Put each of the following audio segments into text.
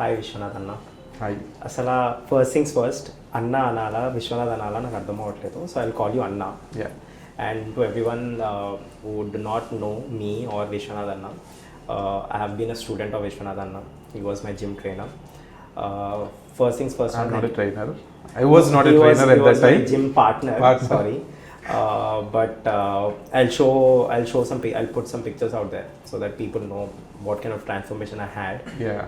Hi Vishwanath అన్న. Hi. అసలు first things first, అన్న అనాలా విశ్వనాథ్ అనాలా నాకు అర్థం అవ్వట్లేదు. So I will call you అన్న. And to everyone who do not know me or Vishwanath Anna, I have been a student of Vishwanath Anna. He was my gym trainer. First things first. I'm not a trainer. I was not a trainer at that time. He was my gym partner. Sorry. But I'll put some pictures out there so that people know what kind of transformation I had. Yeah.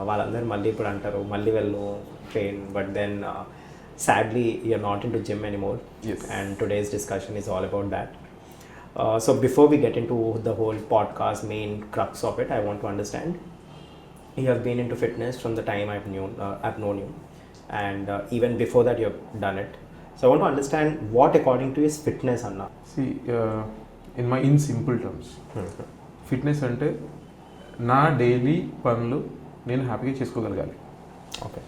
వాళ్ళందరూ మళ్ళీ ఇప్పుడు అంటారు మళ్ళీ వెళ్ళు train, but then sadly you're not into gym anymore. Yes. And today's discussion is all about that. So before we get into the whole podcast main crux of it, I want to understand, you have been into fitness from the time I've known you, and even before that you have done it. So I want to understand what according to you is fitness, Anna. See, in simple terms, fitness అంటే నా daily పనులు నేను హ్యాపీగా చేసుకోగలగాలి. Okay.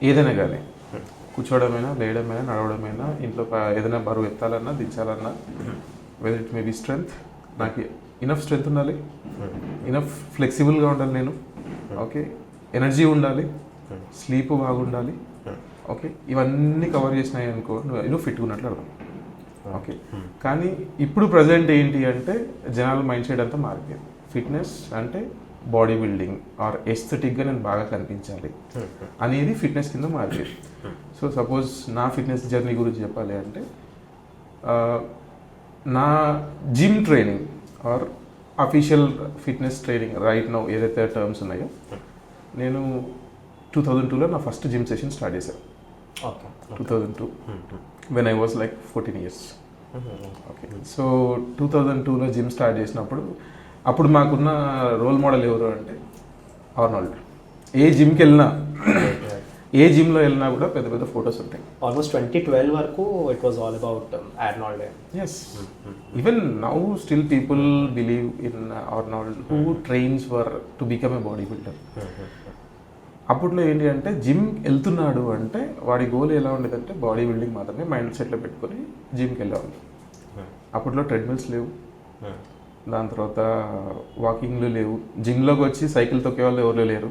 ఏదైనా కానీ కూర్చోవడమైనా, లేయడమైనా, నడవడమైనా, ఇంట్లో ఏదైనా బరువు ఎత్తాలన్నా, దించాలన్నా, whether it may be strength, నాకు ఇనఫ్ స్ట్రెంగ్త్ ఉండాలి, ఇనఫ్ ఫ్లెక్సిబుల్గా ఉండాలి నేను, ఓకే, ఎనర్జీ ఉండాలి, స్లీప్ బాగుండాలి, ఓకే, ఇవన్నీ కవర్ చేసినాయి అనుకో నువ్వు ఫిట్గా ఉన్నట్లు అర్థం. ఓకే. కానీ ఇప్పుడు ప్రజెంట్ ఏంటి అంటే జనాల మైండ్ సెట్ అంతా మారిపోయింది. ఫిట్నెస్ అంటే బాడీ బిల్డింగ్ ఆర్ ఎస్థెటిక్గా నేను బాగా కనిపించాలి అనేది ఫిట్నెస్ కింద మారిపోయింది. సో సపోజ్ నా ఫిట్నెస్ జర్నీ గురించి చెప్పాలి అంటే నా gym training or official fitness training right now ఏదైతే టర్మ్స్ ఉన్నాయో, నేను 2002లో నా ఫస్ట్ జిమ్ సెషన్ స్టార్ట్ చేశాను. 2002 when I was like 14 years. Okay. So 2002లో జిమ్ స్టార్ట్ చేసినప్పుడు అప్పుడు మాకున్న రోల్ మోడల్ ఎవరు అంటే ఆర్నాల్డ్. ఏ జిమ్కి వెళ్ళినా, ఏ జిమ్లో వెళ్ళినా కూడా పెద్ద పెద్ద ఫొటోస్ ఉంటాయి. ఆల్మోస్ట్ 2012 వరకు it was all about Arnold. Yes. Even now still people believe in Arnold who trains for to become a body builder. అప్పట్లో ఏంటి అంటే జిమ్ వెళ్తున్నాడు అంటే వాడి గోల్ ఎలా ఉండేదంటే బాడీ బిల్డింగ్ మాత్రమే మైండ్ సెట్లో పెట్టుకొని జిమ్కి వెళ్ళేవాళ్ళు. అప్పట్లో ట్రెడ్మిల్స్ లేవు, దాని తర్వాత వాకింగ్లు లేవు, జిమ్లోకి వచ్చి సైకిల్ తొక్కే వాళ్ళు ఎవరు లేరు,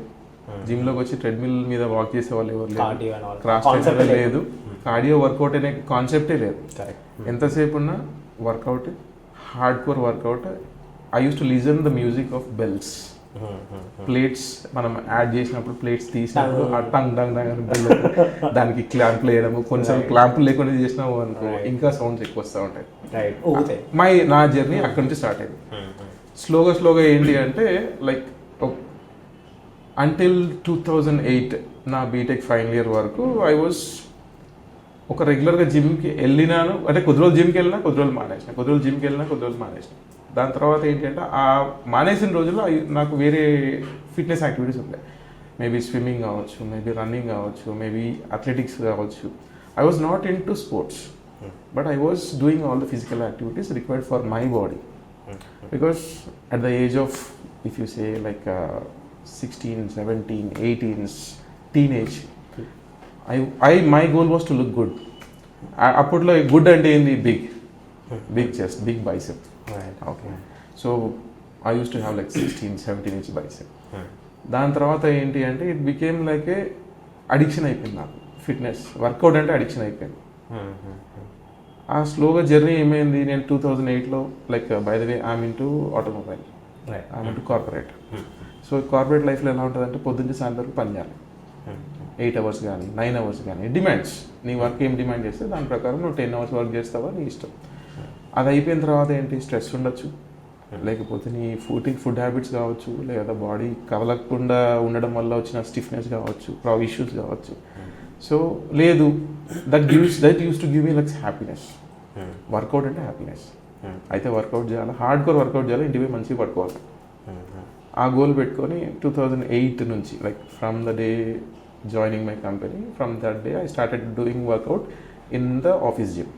జిమ్లోకి వచ్చి ట్రెడ్మిల్ మీద వాక్ చేసే వాళ్ళు ఎవరు లేరు, క్రాస్ ట్రైనర్ లేదు, కార్డియో వర్కౌట్ అనే కాన్సెప్టే లేదు. ఎంతసేపు ఉన్నా workout, hard core workout. I use to listen the music of bells. Plates మనం యాడ్ చేసినప్పుడు ప్లేట్స్ తీసినప్పుడు టంగ్ టంగ్ టంగ్ దానికి క్లాంపులు వేయడము, కొంచెం క్లాంపులు లేకుండా చేసినాము అనుకో ఇంకా సౌండ్స్ ఎక్కువ వస్తూ ఉంటాయి. నా జర్నీ అక్కడి నుంచి స్టార్ట్ అయింది. స్లోగా ఏంటి అంటే లైక్ అంటిల్ 2008 నా బీటెక్ ఫైనల్ ఇయర్ వరకు ఐ వాజ్ ఒక రెగ్యులర్గా జిమ్కి వెళ్ళినాను. అంటే కొద్ది రోజులు జిమ్కి వెళ్ళినా, కొద్ది రోజులు మానేసిన, కొద్ది రోజులు జిమ్కి వెళ్ళినా, కొద్ది రోజులు మానేసిన. దాని తర్వాత ఏంటి అంటే ఆ మానేసిన రోజుల్లో నాకు వేరే ఫిట్నెస్ యాక్టివిటీస్ ఉంటాయి. మేబీ స్విమ్మింగ్ కావచ్చు, మేబీ రన్నింగ్ కావచ్చు, మేబీ అథ్లెటిక్స్ కావచ్చు. I was not into sports, but I was doing all the physical activities required for my body. Because at the age of if you say like 16, 17, 18 teenage, my goal was to look good. అప్పట్లో good అంటే ఏంది? Big chest, big bicep. Okay. So I use to have like 16-17 inch bicep. దాని తర్వాత ఏంటి అంటే it became like A addiction అయిపోయింది నాకు. Fitness work out అంటే అడిక్షన్ అయిపోయింది. ఆ స్లోగా జర్నీ ఏమైంది, నేను 2008లో like by the way I'm into automobile, I'm into corporate. So corporate లైఫ్లో ఎలా ఉంటుందంటే పొద్దున్న సాయంత్రం పని చేయాలి, 8 hours కానీ 9 hours కానీ డిమాండ్స్. నీ వర్క్ ఏం డిమాండ్ చేస్తే దాని ప్రకారం నువ్వు 10 hours వర్క్ చేస్తావా నీ ఇష్టం. అది అయిపోయిన తర్వాత ఏంటి, స్ట్రెస్ ఉండొచ్చు, లేకపోతే నీ ఫుడ్ హ్యాబిట్స్ కావచ్చు, లేదా బాడీ కదలకుండా ఉండడం వల్ల వచ్చిన స్టిఫ్నెస్ కావచ్చు, ఇష్యూస్ కావచ్చు. సో లేదు, that use to give me like happiness. Workout అంటే హ్యాపీనెస్. అయితే వర్కౌట్ చేయాలి, హార్డ్ కోర్ వర్కౌట్ చేయాలి, ఇంటికి మంచిగా పడుకోవాలి. ఆ గోల్ పెట్టుకొని 2008 నుంచి like from the day joining my company, from that day I started doing workout in the office gym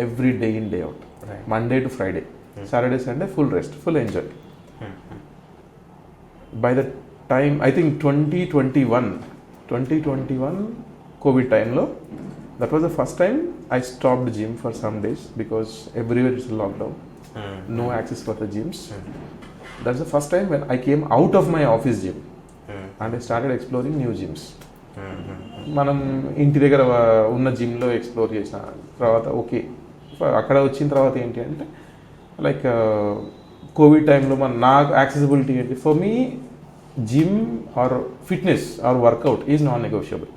every day in day out. Monday to Friday, Saturday, Sunday, full rest, full enjoy. By the time, I think 2021 COVID time lo, that was the first time I stopped gym for some days because everywhere is lockdown, no access for the gyms. That's the first time when I came out of my office gym and I started exploring new gyms. మనం ఇంటి దగ్గర ఉన్న జిమ్లో explore చేసిన తర్వాత okay, అక్కడ వచ్చిన తర్వాత ఏంటి అంటే లైక్ కోవిడ్ టైంలో నాకు యాక్సెసిబిలిటీ ఏంటి, for me gym or fitness or workout is non negotiable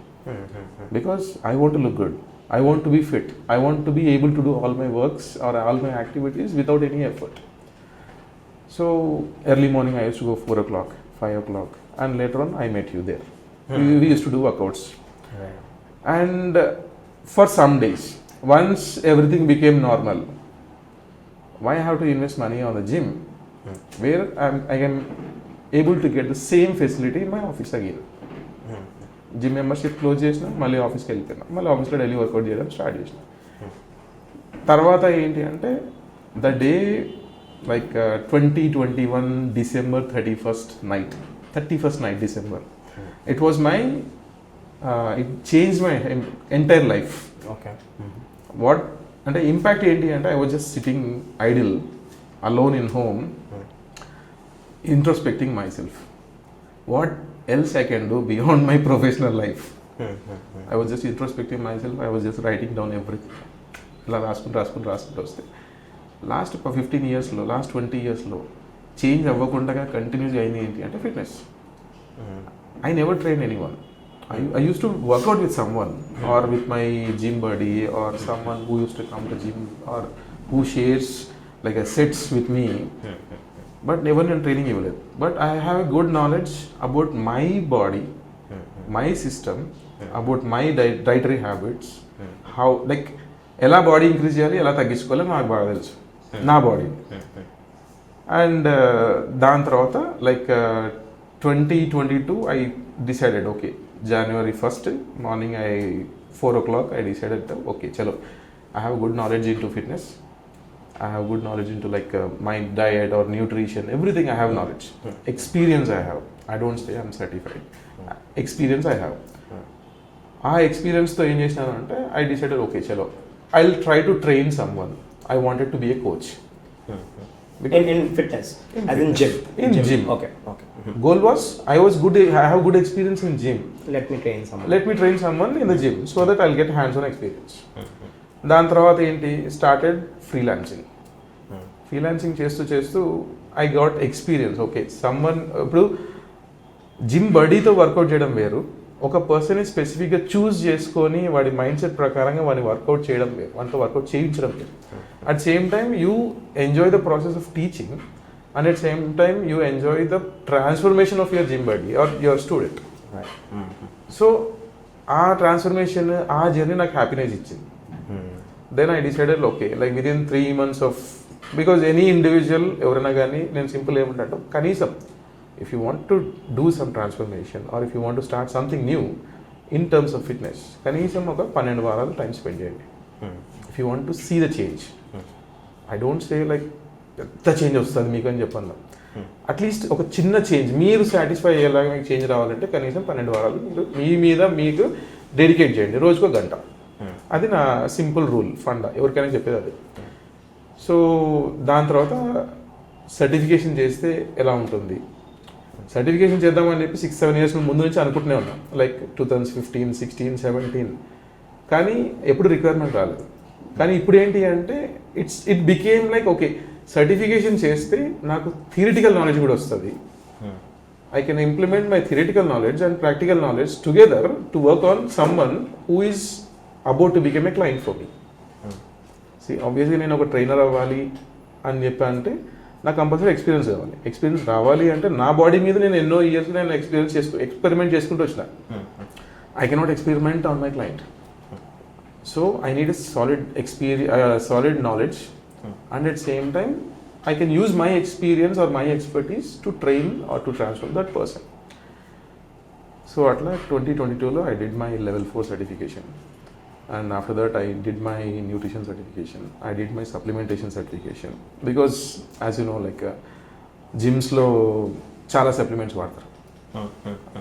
because I want to look good, I want to be fit, I want to be able to do all my works or all my activities without any effort. So early morning I used to go 4 o'clock, 5 o'clock, and later on I met you there. We used to do workouts. Right. And for some days, once everything became normal, why I have to invest money on the gym where I am able to get the same facility in my office again. Gym membership close చేసిన, మళ్ళీ ఆఫీస్కి వెళ్ళిపోయినా, మళ్ళీ ఆఫీస్లో daily workout చేయడం start చేసిన. తర్వాత ఏంటి అంటే the day like 2021 December 31st night December, it was my it changed my entire life. Okay. What అంటే ఇంపాక్ట్ ఏంటి అంటే I was just sitting idle alone in home, introspecting myself. What else I can do beyond my professional life? I was just introspecting myself, I was just writing down everything. ఇలా రాసుకుంటూ వస్తే last 15 yearsలో, last 20 yearsలో change అవ్వకుండా continuous అయింది ఏంటి అంటే fitness. I never train anyone. I used to work out with someone or with my gym buddy or someone who used to come to gym or who shares like a sets with me. But never in training ఇవ్వలేదు. But I have a good knowledge about my body, my system, about my dietary habits, how like ఎలా body increase చేయాలి, ఎలా తగ్గించుకోవాలి నాకు బాగా తెలుసు నా body. And దాని తర్వాత like 2022 I decided okay, January 1st morning 4 o'clock I decided okay chalo, I have good knowledge into fitness, I have good knowledge into like my diet or nutrition, everything I have knowledge. Experience I have. I don't say I'm certified. Experience I have. ఆ ఎక్స్పీరియన్స్తో ఏం చేసినాను అంటే I decided okay chalo, I'll try to train someone. I wanted to be a coach. In fitness? As in gym? In gym. Okay. Goal was I have good experience in gym. Let me train someone in the gym so that I'll get hands-on experience. దాని తర్వాత ఏంటి, started freelancing చేస్తూ I got experience. Okay, someone ఇప్పుడు gym బడీతో work out చేయడం వేరు, ఒక పర్సన్ని స్పెసిఫిక్గా చూస్ చేసుకొని వాడి మైండ్ సెట్ ప్రకారంగా వాడిని వర్కౌట్ చేయడం వేరు, వాటితో వర్కౌట్ చేయించడం వేరు. At same time you enjoy the process of teaching and at same time you enjoy the transformation of your gym buddy or your student. So ఆ ట్రాన్స్ఫర్మేషన్, ఆ జర్నీ నాకు హ్యాపీనెస్ ఇచ్చింది. Then I decided okay, like within 3 months of, because any individual ఎవరైనా కానీ నేను simple ఏమంటాను, కనీసం if you want to do some transformation or if you want to start something new in terms of fitness, కనీసం ఒక 12 వారాలు time spend చేయండి. If you want to see the change, I don't say like పెద్ద change వస్తుంది మీకు అని చెప్పాను. At least ఒక చిన్న చేంజ్, మీరు సాటిస్ఫై అయ్యేలాగా మీకు చేంజ్ రావాలంటే కనీసం 12 వారాలు మీరు మీ మీద మీకు డెడికేట్ చేయండి, రోజుకో గంట. అది నా సింపుల్ రూల్, ఫండా, ఎవరికైనా చెప్పేది అది. సో దాని తర్వాత సర్టిఫికేషన్ చేస్తే ఎలా ఉంటుంది, సర్టిఫికేషన్ చేద్దామని చెప్పి 6-7 years ముందు నుంచి అనుకుంటూనే ఉన్నాం, లైక్ 2015, 16, 17, కానీ ఎప్పుడు రిక్వైర్మెంట్ రాలేదు. కానీ ఇప్పుడు ఏంటి అంటే it became like okay, certification చేస్తే నాకు థియరిటికల్ నాలెడ్జ్ కూడా వస్తుంది. I can implement my theoretical knowledge and practical knowledge together to work on someone who is about to become a client for me. See, obviously నేను ఒక trainer అవ్వాలి అని చెప్పి అంటే నాకు కంపల్సరీ ఎక్స్పీరియన్స్ కావాలి. ఎక్స్పీరియన్స్ రావాలి అంటే నా బాడీ మీద నేను ఎన్నో ఇయర్స్ నేను ఎక్స్పెరిమెంట్ చేసుకుంటూ వచ్చిన. I cannot experiment on my client. So I need a solid knowledge and at same time I can use my experience or my expertise to train or to transform that person. So atla 2022 I did my level 4 certification, and after that I did my nutrition certification, I did my supplementation certification, because as you know like gyms lo chala supplements vaadtaru,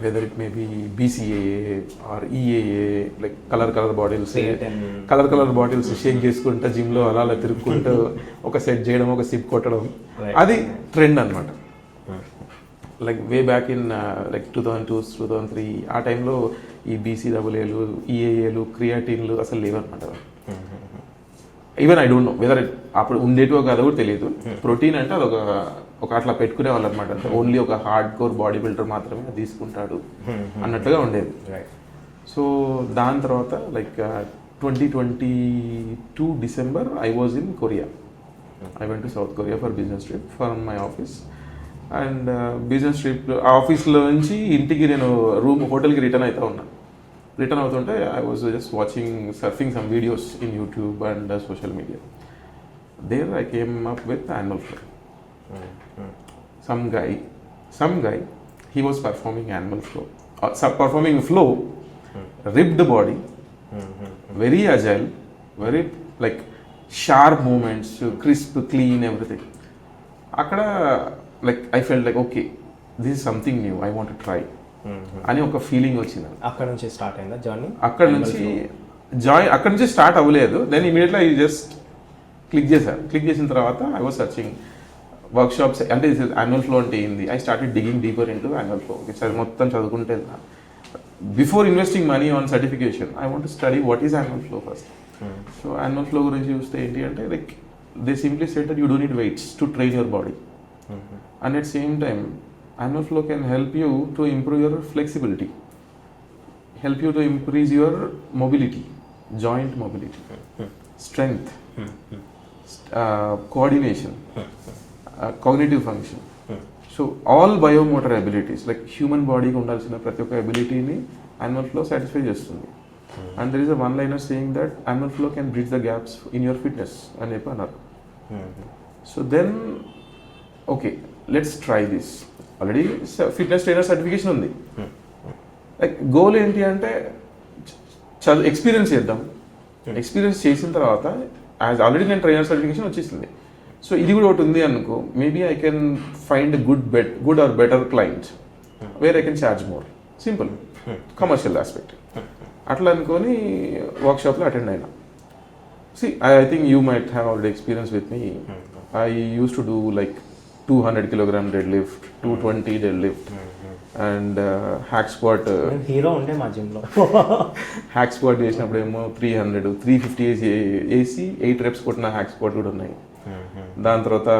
whether it may be BCAA or EAA, like color bottles shake చేసుకుంటా జిమ్లో అలా తిరుగుకుంటూ ఒక set చేయడం, ఒక SIP కొట్టడం, అది trend అనమాట. Like way back in like 2002 2003 ఆ టైంలో ఈ బీసీడబ్ల్యూఏలు ఈఏఏలు క్రియాటిన్లు అసలు లేవన్నమాట. Even I don't know whether అప్పుడు ఉండేటివో కాదో కూడా తెలియదు. ప్రోటీన్ అంటే అది ఒక అట్లా పెట్టుకునే వాళ్ళు అనమాట. అంటే ఓన్లీ ఒక హార్డ్ కోర్ బాడీ బిల్డర్ మాత్రమే అది తీసుకుంటాడు అన్నట్టుగా ఉండేది. సో దాని తర్వాత like 2022 December I was in Korea. I went to South Korea for business trip from my office. And business trip ఆఫీస్లో నుంచి ఇంటికి నేను హోటల్కి రిటర్న్ అవుతుంటే I was just watching surfing some videos in YouTube and social media. There I came up with AnimalFlow. Some guy, he was performing AnimalFlow, performing flow, ripped body, very agile, very like sharp movements, crisp, clean, everything. అక్కడ like I felt like okay this is something new, I want try అని ఒక feeling వచ్చింది. అక్కడ నుంచి start అయిందా journey? అక్కడ నుంచి start అవ్వలేదు. Then immediately I just click చేసిన తర్వాత ఐ వాజ్ సర్చింగ్ వర్క్షాప్స్. అంటే AnimalFlow అంటే ఏంది, I started digging deeper into AnimalFlow. మొత్తం చదువుకుంటే before investing money on certification I want to study what is AnimalFlow first. So AnimalFlow గురించి చూస్తే ఏంటి అంటే like they simply said that you don't need weights to train your body. And at the same time, AnimalFlow can help you to improve your flexibility, help you to increase your mobility, joint mobility, strength, coordination, cognitive function. So all biomotor abilities, like human body ku undalsina prati oka ability ni AnimalFlow satisfy chestundi. And there is a one-liner saying that AnimalFlow can bridge the gaps in your fitness and another. So then okay let's try this. Already fitness trainer certification ఉంది. Like goal ఏంటి అంటే experience చేద్దాం. Experience చేసిన తర్వాత already నేను trainer certification వచ్చేసింది. So ఇది కూడా ఒకటి ఉంది అనుకో, maybe I can find good or better client where I can charge more. Simple commercial aspect అట్లా అనుకొని వర్క్షాప్లో అటెండ్ అయినా. I think you might have already experienced with me. I used to do like 200 kilogram deadlift, 220 deadlift, and hack squat. Hero ఉండే మా gym లో hack squat చేసినప్పుడు ఏమో 300 350 వేసి 8 reps కొట్టిన హ్యాక్ స్క్వాట్ కూడా ఉన్నాయి. దాని తర్వాత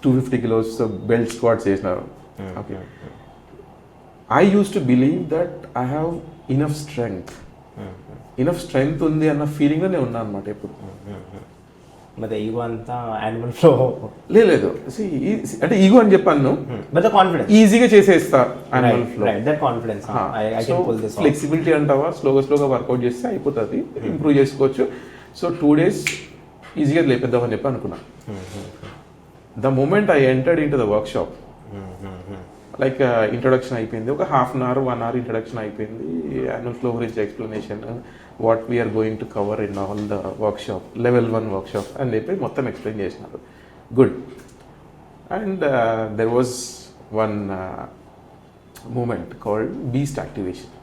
250 kilos బెల్ట్ స్క్వాట్స్ చేసినారు. Okay, I use to believe that I have enough strength ఉంది అన్న ఫీలింగ్లో నేను ఉన్నాను అనమాట ఎప్పుడు. మరి ఈగో అంతా AnimalFlow లేదు, అంటే ఈగో అని చెప్పాను, ఈజీగా చేసేస్తా AnimalFlow. ఫ్లెక్సిబిలిటీ అంటావా, స్లోగా వర్కౌట్ చేస్తే అయిపోతుంది, ఇంప్రూవ్ చేసుకోవచ్చు. సో 2 days ఈజీగా లేపేద్దామని చెప్పి అనుకున్నా. The moment I entered in to the workshop, like introduction అయిపోయింది, ఒక 1/2 hour 1 hour ఇంట్రొడక్షన్ అయిపోయింది. AnimalFlow గురించి explanation, what we're going to cover in all the workshop, level 1 workshop అని చెప్పి మొత్తం ఎక్స్ప్లెయిన్ చేసినారు. Good. And there was one moment called beast activation.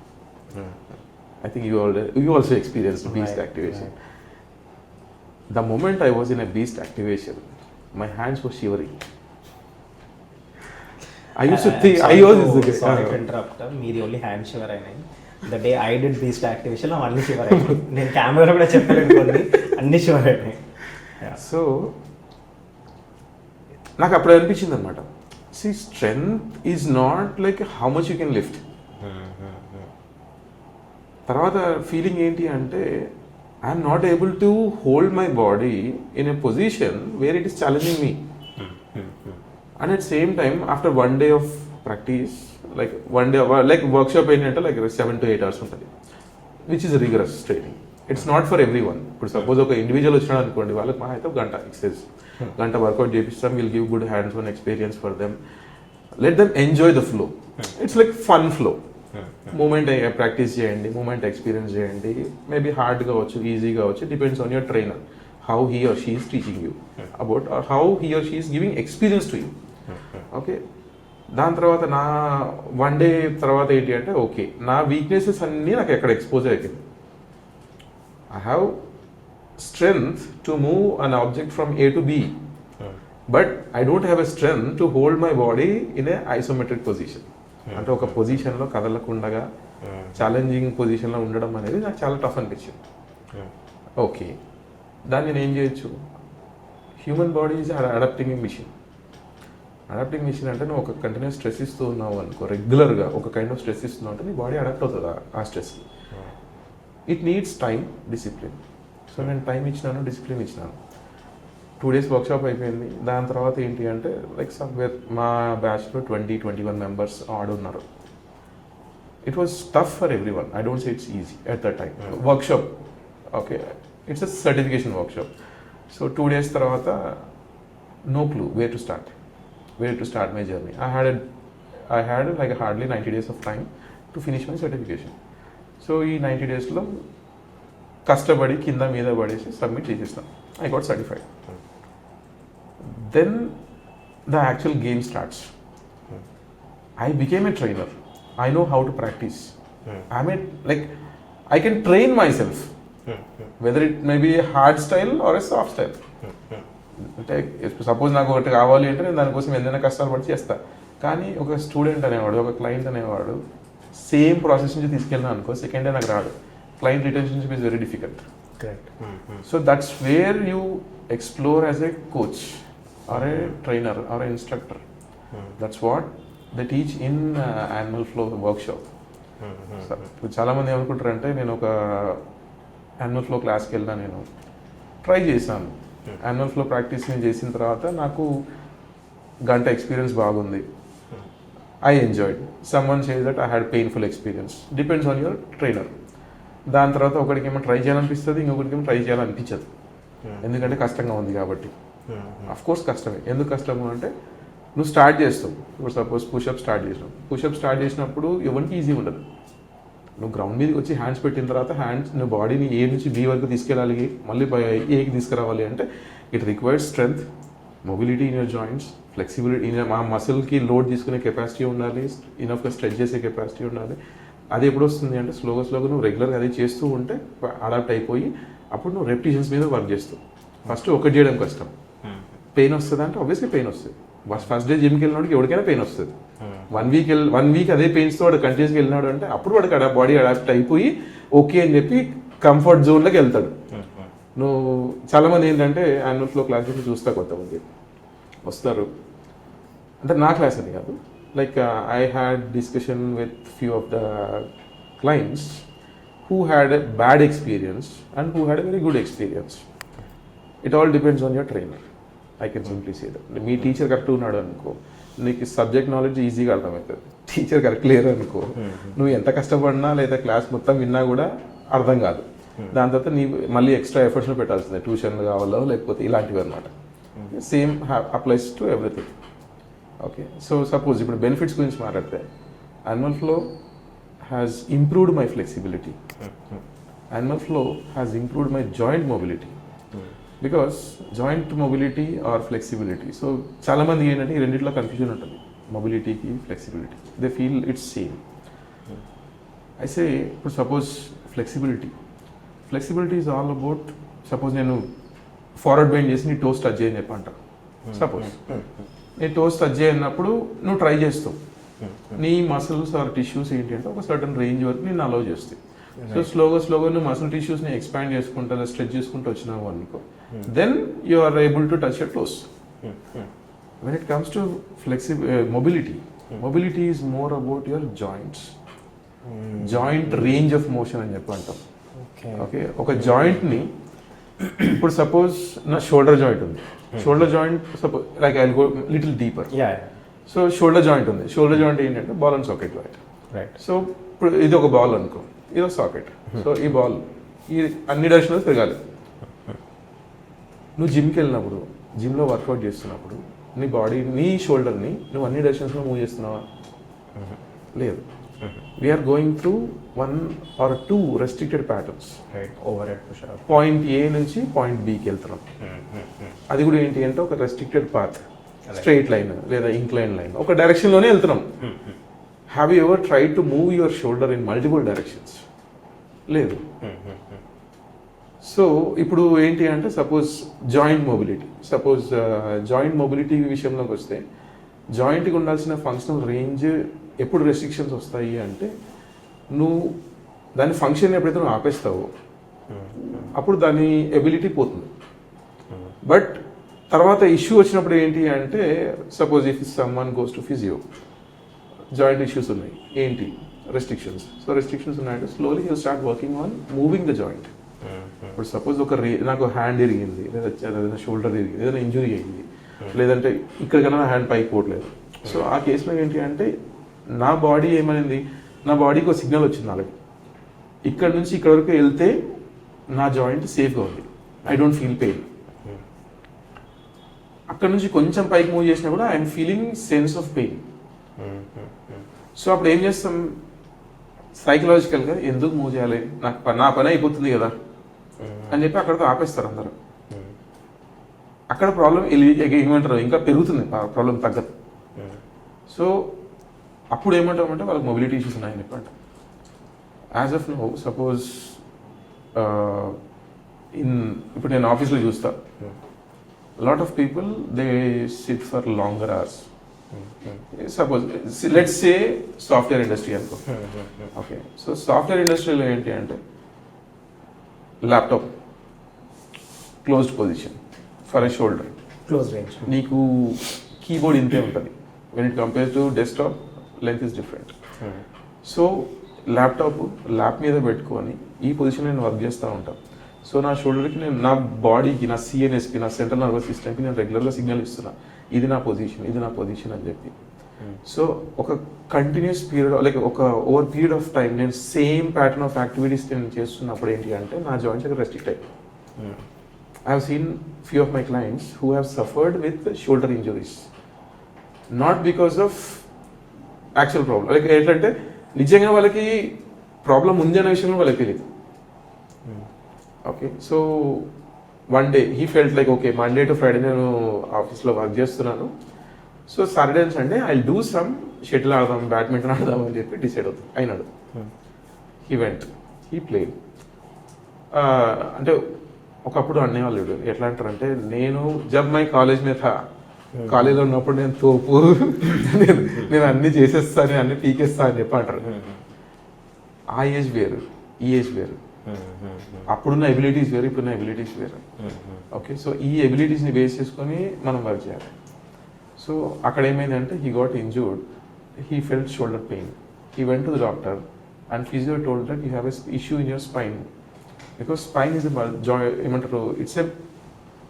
I think you also experienced beast activation. The moment I was in a beast activation, my hands were shivering. I used to think I was sorry to interrupt. Meedi only hand shiver ayinayi. The day I did beast activation lo anni shiver ayinayi. Nen camera kuda cheppalenu konni anni shiver ayinayi. So నాకు అప్పుడు అనిపించింది అనమాట, see strength is not like how much you can lift. తర్వాత feeling ఏంటి అంటే I am not able to hold my body in a position where it is challenging me. And at the same time, after 1 day of practice, like 1 day, like workshop ఏంటంటే like 7 to 8 hours ఉంటుంది, which is a rigorous training. It's not for everyone. ఇప్పుడు suppose ఒక individual వచ్చినాడు అనుకోండి, వాళ్ళకి మా అయితే 1 గంట ఎక్సర్సైజ్, 1 గంట వర్కౌట్ చేపిస్తాం, will give good hands on experience for them, let them enjoy the flow. It's like fun flow. Moment practice చేయండి, మూమెంట్ ఎక్స్పీరియన్స్ చేయండి, మేబీ హార్డ్ కావచ్చు, ఈజీ కావచ్చు, depends on your trainer, how he or she is teaching you about, or how he or she is giving experience to you. Okay, దాని తర్వాత నా 1 day తర్వాత ఏంటి అంటే ఓకే, నా వీక్నెసెస్ అన్నీ నాకు ఎక్కడ ఎక్స్పోజ్ అయిపోయింది. I have strength to move an object from A to B but I don't have a strength to hold my body in a isometric position. అంటే ఒక పొజిషన్లో కదలకుండగా ఛాలెంజింగ్ పొజిషన్లో ఉండడం అనేది నాకు చాలా టఫ్ అనిపించింది. ఓకే, దాన్ని నేను ఏం చేయొచ్చు? Human body is adapting machine. Adapting machine అంటే నువ్వు ఒక కంటిన్యూస్ స్ట్రెస్ ఇస్తూ ఉన్నావు అనుకో, రెగ్యులర్గా ఒక కైండ్ ఆఫ్ స్ట్రెస్ ఇస్తున్నావు అంటే నీ బాడీ అడాప్ట్ అవుతుంది ఆ స్ట్రెస్కి. It needs time, discipline. So నేను టైం ఇచ్చినాను, డిసిప్లిన్ ఇచ్చినాను. 2 days వర్క్షాప్ అయిపోయింది. దాని తర్వాత ఏంటి అంటే లైక్ సమ్వేర్ మా బ్యాచ్లో 20-21 members ఆడున్నారు. It was tough for everyone. I don't say it's easy at that time. Workshop, okay, it's a certification workshop. So 2 days తర్వాత no clue where to start my journey. I had like hardly 90 days of time to finish my certification. So ఈ 90 daysలో కష్టపడి కింద మీద పడేసి submit చేసేస్తాను. I got certified. Then the actual game starts. I became a trainer. I know how to practice. I can train myself, whether it may be a hard style or a soft style. అంటే suppose నాకు ఒకటి కావాలి అంటే నేను దానికోసం ఏదైనా కష్టాలు పడి చేస్తా. కానీ ఒక స్టూడెంట్ అనేవాడు, ఒక క్లయింట్ అనేవాడు సేమ్ ప్రాసెస్ నుంచి తీసుకెళ్ళినా అనుకో, సెకండ్ డే నాకు రాడు. Client retentionship is very difficult. So that's where you explore as a coach or a trainer or an instructor. That's what they teach in AnimalFlow workshop. ఇప్పుడు చాలామంది ఏమనుకుంటారంటే నేను ఒక AnimalFlow క్లాస్కి వెళ్ళినా, నేను ట్రై చేశాను. AnimalFlow ప్రాక్టీస్ నేను చేసిన తర్వాత నాకు గంట ఎక్స్పీరియన్స్ బాగుంది. I enjoyed. Someone says that I had painful experience. Depends on your trainer. దాని తర్వాత ఒకడికి ఏమో ట్రై చేయాలనిపిస్తుంది, ఇంకొకరికి ఏమో ట్రై చేయాలనిపించదు. ఎందుకంటే కష్టంగా ఉంది కాబట్టి. అఫ్ కోర్స్ కష్టమే. ఎందుకు కష్టము అంటే నువ్వు స్టార్ట్ చేస్తావు. ఇప్పుడు సపోజ్ పుషప్ స్టార్ట్ చేసినప్పుడు ఎవరికి ఈజీ ఉండదు. నువ్వు గ్రౌండ్ మీదకి వచ్చి హ్యాండ్స్ పెట్టిన తర్వాత నువ్వు బాడీని ఏ నుంచి బి వరకు తీసుకెళ్ళాలి, మళ్ళీ ఏకి తీసుకురావాలి అంటే it requires strength, mobility in your joints, flexibility మా మసిల్కి లోడ్ తీసుకునే కెపాసిటీ ఉండాలి, ఇనఫ్గా స్ట్రెచ్ చేసే కెపాసిటీ ఉండాలి. అది ఎప్పుడు వస్తుంది అంటే స్లోగా నువ్వు రెగ్యులర్గా అది చేస్తూ ఉంటే అడాప్ట్ అయిపోయి అప్పుడు నువ్వు రెపిటేషన్స్ మీద వర్క్ చేస్తావు. ఫస్ట్ ఒకటి చేయడం కష్టం. పెయిన్ వస్తుంది అంటే ఆబ్వియస్లీ పెయిన్ వస్తుంది. ఫస్ట్ డే జిమ్కి వెళ్ళినోడికి ఎవరికైనా పెయిన్ వస్తుంది. 1 week అదే పెయిన్స్తో వాడు కంటిన్యూస్గా వెళ్ళినాడు అంటే అప్పుడు వాడికి బాడీ అడాప్ట్ అయిపోయి ఓకే అని చెప్పి కంఫర్ట్ జోన్లోకి వెళ్తాడు. నువ్వు చాలామంది ఏంటంటే AnimalFlow క్లాసెస్ చూస్తా, కొంతమంది వస్తారు అంటే నా క్లాస్ అని కాదు, like I had discussion with few of the clients who had a bad experience and who had a very good experience. It all depends on your trainer. I can simply say that. Me teacher correct ఉన్నాడు అనుకో, నీకు subject knowledge ఈజీగా అర్థమవుతుంది. Teacher correct లేరు అనుకో, నువ్వు ఎంత కష్టపడినా లేదా క్లాస్ మొత్తం విన్నా కూడా అర్థం కాదు. దాని తర్వాత నీ మళ్ళీ ఎక్స్ట్రా ఎఫర్ట్స్లో పెట్టాల్సిందే, ట్యూషన్ కావాలో లేకపోతే ఇలాంటివి అనమాట. Same applies to everything. Okay, so suppose ఇప్పుడు బెనిఫిట్స్ గురించి మాట్లాడితే AnimalFlow has improved my flexibility. AnimalFlow has improved my joint mobility. Because joint mobility or flexibility, so చాలామంది ఏంటంటే ఈ రెండింటిలో కన్ఫ్యూజన్ ఉంటుంది, మొబిలిటీకి flexibility. They feel it's same. అయితే ఇప్పుడు suppose flexibility is all about, suppose నేను ఫార్వర్డ్ బెండ్ చేసి నీ టోస్ టచ్ చేయని చెప్పంట. సపోజ్ నీ టోస్ టచ్ చేయనప్పుడు నువ్వు ట్రై చేస్తావు, నీ మసిల్స్ ఆర్ టిష్యూస్ ఏంటి అంటే ఒక సర్టన్ రేంజ్ వరకు నేను అలౌ చేస్తాయి. సో స్లోగా నువ్వు మసిల్ టిష్యూస్ని ఎక్స్పాండ్ చేసుకుంటా స్ట్రెచ్ చేసుకుంటూ వచ్చినావు అనుకో, then you are able to touch your toes. When it comes to mobility is more about your joints, joint range of motion అని చెప్పి అంటాం. ఓకే, ఒక జాయింట్ని ఇప్పుడు సపోజ్ నా షోల్డర్ జాయింట్ ఉంది, shoulder joint suppose like I go little deeper. So shoulder joint ఉంది, shoulder joint ఏంటంటే ball and socket joint. Right, so ఇప్పుడు ఇది ఒక బాల్ అనుకో, ఇది ఒక సాకెట్. సో ఈ బాల్ ఈ అన్ని డైరెక్షన్లో తిరగాలి. నువ్వు జిమ్కి వెళ్ళినప్పుడు, జిమ్లో వర్కౌట్ చేస్తున్నప్పుడు నీ బాడీ, నీ షోల్డర్ని నువ్వు అన్ని డైరెక్షన్స్లో మూవ్ చేస్తున్నావా? లేదు. We're going through 1 or 2 restricted patterns. Point A నుంచి పాయింట్ బికి వెళ్తున్నాం. అది కూడా ఏంటి అంటే ఒక రెస్ట్రిక్టెడ్ పాత్, స్ట్రైట్ లైన్ లేదా ఇంక్లైన్ లైన్, ఒక డైరెక్షన్లోనే వెళ్తున్నాం. Have you ever tried to move your shoulder in multiple directions? లేదు. సో ఇప్పుడు ఏంటి అంటే సపోజ్ జాయింట్ మొబిలిటీ విషయంలోకి వస్తే జాయింట్కి ఉండాల్సిన ఫంక్షనల్ రేంజ్ ఎప్పుడు రెస్ట్రిక్షన్స్ వస్తాయి అంటే నువ్వు దాని ఫంక్షన్ ఎప్పుడైతే నువ్వు ఆపేస్తావో అప్పుడు దాని ఎబిలిటీ పోతుంది. బట్ తర్వాత ఇష్యూ వచ్చినప్పుడు ఏంటి అంటే suppose if someone goes to physio, joint issues ఉన్నాయి, ఏంటి రెస్ట్రిక్షన్స్. సో రెస్ట్రిక్షన్స్ ఉన్నాయంటే slowly you start working on moving the joint. ఇప్పుడు సపోజ్ నాకు హ్యాండ్ ఇరిగింది, లేదా ఏదైనా షోల్డర్ ఇరిగింది, ఏదైనా ఇంజురీ అయింది, లేదంటే ఇక్కడికైనా హ్యాండ్ పైకి పోవట్లేదు. సో ఆ కేసులో ఏంటి అంటే నా బాడీ ఏమైంది, నా బాడీకి ఒక సిగ్నల్ వచ్చింది ఆల్రెడీ, ఇక్కడ నుంచి ఇక్కడ వరకు వెళ్తే నా జాయింట్ సేఫ్గా ఉంది, ఐ డోంట్ ఫీల్ పెయిన్. అక్కడ నుంచి కొంచెం పైకి మూవ్ చేసినా కూడా I'm feeling sense of pain. So అప్పుడు ఏం చేస్తాం, సైకలాజికల్గా ఎందుకు మూవ్ చేయాలి, నా పని అయిపోతుంది కదా అని చెప్పి అక్కడితో ఆపేస్తారు అందరూ. అక్కడ ప్రాబ్లం ఏమంటారు ఇంకా పెరుగుతుంది, ప్రాబ్లం తగ్గదు. సో అప్పుడు ఏమంటామంటే వాళ్ళకి మొబిలిటీ ఇష్యూస్ ఉన్నాయని చెప్పంట. యాజ్ ఆఫ్ నో సపోజ్ ఇప్పుడు నేను ఆఫీస్లో చూస్తా, lot of people they SIT for longer hours. Suppose let's say software industry అనుకో. ఓకే, సో సాఫ్ట్వేర్ ఇండస్ట్రీలో ఏంటి అంటే laptop closed position for a shoulder, close range, నీకు కీబోర్డ్ ఇంతే ఉంటుంది. When it compare to desktop length is different. So lap మీద పెట్టుకొని ఈ పొజిషన్ నేను వర్క్ చేస్తూ ఉంటాను. సో నా షోల్డర్కి నేను నా బాడీకి, నా సిఎన్ఎస్కి, నా సెంట్రల్ నర్వస్ సిస్టమ్కి నేను రెగ్యులర్గా సిగ్నల్ ఇస్తున్నా, ఇది నా పొజిషన్ అని చెప్పి. సో ఒక కంటిన్యూస్ పీరియడ్ లైక్ ఒక ఓవర్ పీరియడ్ ఆఫ్ టైం నేను సేమ్ ప్యాటర్న్ ఆఫ్ యాక్టివిటీస్ నేను చేస్తున్నప్పుడు ఏంటి అంటే నా జాయింట్స్ అక్కడ రెస్ట్రిక్ట్ అయిపోయి. I have seen few of my clients who have suffered with shoulder injuries, not because of actual problem, like ఏంటంటే నిజంగా వాళ్ళకి ప్రాబ్లం ఉంది అనే విషయంలో వాళ్ళకి తెలియదు. Okay, so one day he felt like okay Monday to Friday నేను ఆఫీస్లో వర్క్ చేస్తున్నాను, so Saturday and Sunday I do some shuttle ఆడదాం, బ్యాడ్మింటన్ ఆడదాం అని చెప్పి డిసైడ్ అయినాడు. He went, he played. అంటే ఒకప్పుడు అనేవాళ్ళు ఎట్లా అంటారంటే, నేను జబ్ మై కాలేజ్ మీద కాలేజీలో ఉన్నప్పుడు నేను తోపు, నేను అన్ని చేసేస్తాను, అన్ని పీకేస్తా అని చెప్పి అంటారు. ఆ ఏజ్ వేరు, ఈ ఏజ్ వేరు, అప్పుడున్న ఎబిలిటీస్ వేరు, ఇప్పుడున్న ఎబిలిటీస్ వేరు. ఓకే, సో ఈ ఎబిలిటీస్ని బేస్ చేసుకొని మనం వర్క్ చేయాలి. సో అక్కడ ఏమైందంటే he got injured, he felt shoulder pain, he went to the doctor and physio told that you have a issue in your spine, because spine is ఏమంటారు it's a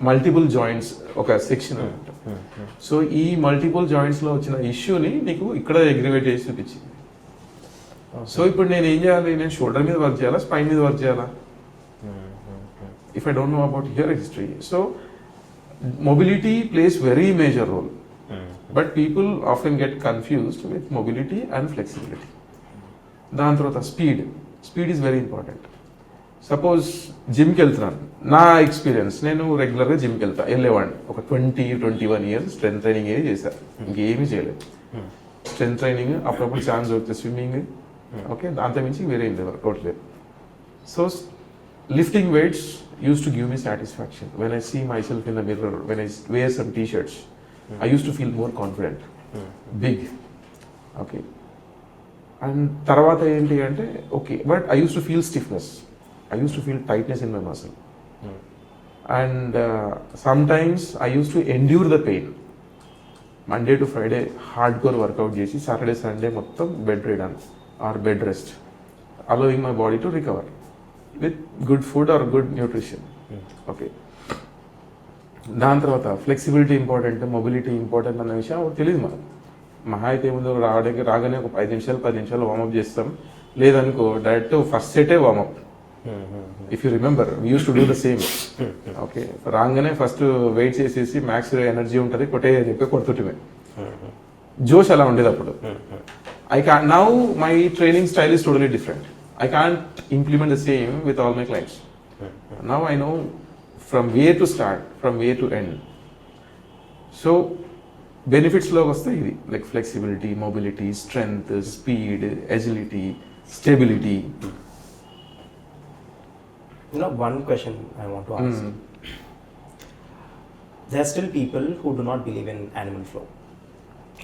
multiple joints ఒక section అనమాట. So ఈ multiple జాయింట్స్లో వచ్చిన ఇష్యూని నీకు ఇక్కడ aggravate చేసి చూపించింది. సో ఇప్పుడు నేను ఏం చేయాలి, నేను షోల్డర్ మీద వర్క్ చేయాలా, స్పైన్ మీద వర్క్ చేయాలా, if I don't know about here history. So mobility plays very major role, but people often get confused with mobility and flexibility. దాని తర్వాత speed is very important. Suppose జిమ్కి వెళ్తున్నాను, నా experience నేను రెగ్యులర్గా జిమ్కి వెళ్ళేవాడిని ఒక 21 years స్ట్రెంత్ ట్రైనింగ్ ఏది చేశాను, ఇంకేమీ చేయలేదు. స్ట్రెంత్ ట్రైనింగ్ అప్పుడప్పుడు ఛాన్స్ దొరికితే స్విమ్మింగ్, ఓకే, దాంతో మించి వేరే ఏం లేదు, వర్కౌట్ లేదు. So lifting weights used to give me satisfaction. When I see myself in the mirror, when I wear some t-shirts, I used to feel more confident, big. Okay. And tarvata enti ante okay, but I used to feel stiffness, I used to feel tightness in my muscle. And sometimes I used to endure the pain. Monday to Friday hardcore workout chesi Saturday Sunday mottam bed ridden or bed rest, allowing my body to recover with good food or good nutrition. Okay, దాని తర్వాత flexibility important, mobility important అన్న విషయం తెలియదు మనకు. మహా అయితే ముందు రాగానే ఒక 10 నిమిషాలు వార్మప్ చేస్తాం, లేదనుకో డైరెక్ట్ ఫస్ట్ సెటే warm up. If you remember we use to do the same. Okay, రాగానే ఫస్ట్ వెయిట్ చేసేసి మ్యాక్స్ ఎనర్జీ ఉంటుంది కొట్టే అని చెప్పి కొడుతుంటే జోష్ అలా ఉండేది అప్పుడు. Now my training style is totally different. I can't implement the same with all my clients. Now I know from where to start, from where to end. So benefits lo vaste idi like flexibility, mobility, strength, speed, agility, stability. One question I want to ask. There are still people who do not believe in animal flow.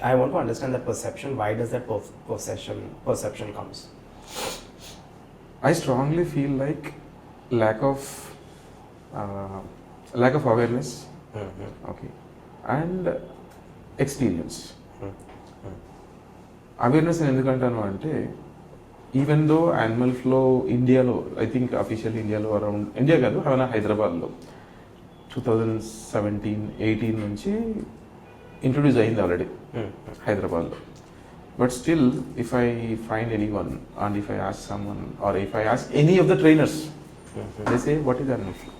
I want to understand that perception. Why does that perception comes? I strongly feel like lack of awareness, okay, and experience. Awareness ఎందుకంటాను అంటే even though animal flow ఇండియాలో I think official ఇండియాలో around India కాదు హైదరాబాద్లో 2017-18 నుంచి introduce అయింది already హైదరాబాద్లో. But still if I find anyone and if I ask someone or if I ask any of the trainers they say what is animal flow.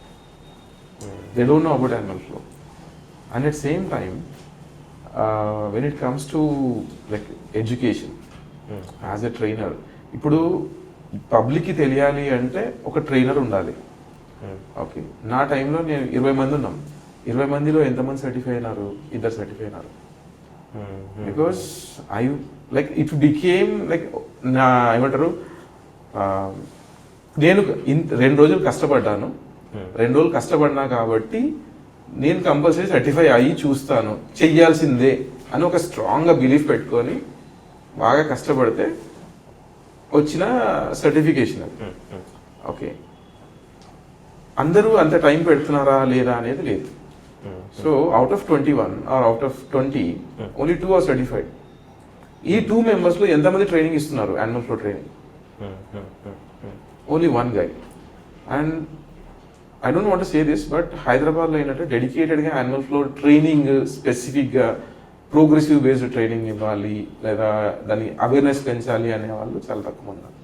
They don't know about animal flow. And at same time when it comes to like education as a trainer, ఇప్పుడు పబ్లిక్కి తెలియాలి అంటే ఒక trainer ఉండాలి. Okay, నా టైంలో నేను 20 మంది ఉన్నాం. 20 మందిలో ఎంతమంది సర్టిఫై అయినారు? 2 సర్టిఫై అయినారు. Because I like it became like నా ఏమంటారు, నేను 2 రోజులు కష్టపడ్డాను. 2 రోజులు కష్టపడినా కాబట్టి నేను కంపల్సరీ సర్టిఫై అయ్యి చూస్తాను, చెయ్యాల్సిందే అని ఒక స్ట్రాంగ్గా బిలీఫ్ పెట్టుకొని బాగా కష్టపడితే వచ్చిన సర్టిఫికేషన్ అది. ఓకే, అందరూ అంత టైం పెడుతున్నారా లేదా అనేది లేదు. So out of 21 or out of 20 only 2 are certified. ఈ 2 మెంబర్స్లో ఎంతమంది ట్రైనింగ్ ఇస్తున్నారు animal flow training? Only 1 guy. And I don't want to say this, but హైదరాబాద్లో ఏంటంటే డెడికేటెడ్గా యానిమల్ ఫ్లో ట్రైనింగ్ స్పెసిఫిక్గా ప్రోగ్రెసివ్ బేస్డ్ ట్రైనింగ్ ఇవ్వాలి లేదా దాన్ని అవేర్నెస్ పెంచాలి అనే వాళ్ళు చాలా తక్కువ ఉన్నారు.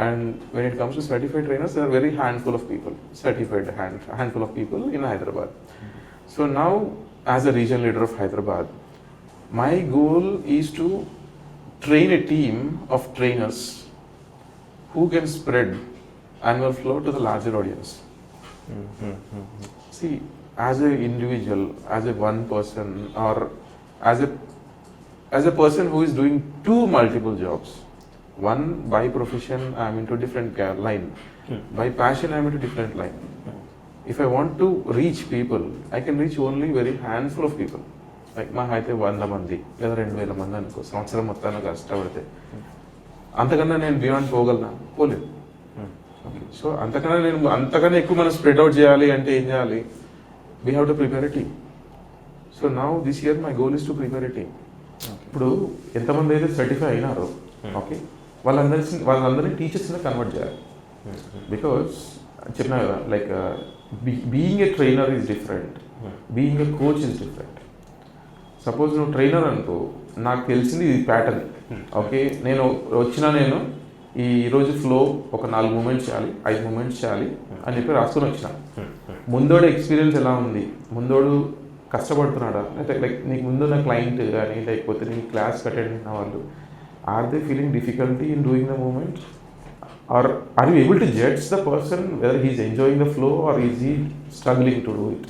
And when it comes to certified trainers they are very handful of people, certified handful of people in Hyderabad. So now as a regional leader of Hyderabad, my goal is to train a team of trainers who can spread animal flow to the larger audience. See, as an individual, as a one person, or as a person who is doing 2 multiple jobs, one by profession I am into different line, by passion I am into different line. If I want to reach people, I can reach only very handful of people. Like మా అయితే 100 మంది లేదా 2000 మంది అనుకో, సంవత్సరం మొత్తాన్ని కష్టపడితే. అంతకన్నా నేను బియాండ్ పోగలనా? పోలేదు. సో అంతకన్నా ఎక్కువ మనం స్ప్రెడ్ అవుట్ చేయాలి అంటే ఏం చేయాలి? We have to prepare a team. So now this year my goal is to prepare a team. ఇప్పుడు ఎంతమంది అయితే సర్టిఫై అయినారో, ఓకే, వాళ్ళందరినీ టీచర్స్ని కన్వర్ట్ చేయాలి. బికాస్ చెప్పినా కదా, like being a trainer is different, being a coach is different. Suppose నువ్వు trainer అనుకో, నాకు తెలిసింది ఇది ప్యాటర్న్. ఓకే, నేను ఈరోజు ఫ్లో ఒక 4 మూమెంట్స్ చేయాలి, 5 మూమెంట్స్ చేయాలి అని చెప్పి రాసుకొని వచ్చిన. ముందోడు ఎక్స్పీరియన్స్ ఎలా ఉంది, ముందోడు కష్టపడుతున్నాడా, లేకపోతే లైక్ నీకు ముందున్న క్లయింట్ కానీ లేకపోతే నీ క్లాస్ అటెండ్ అయిన వాళ్ళు, are they feeling difficulty in doing the moment, are are you able to judge the person whether he's enjoying the flow are is he struggling to do it.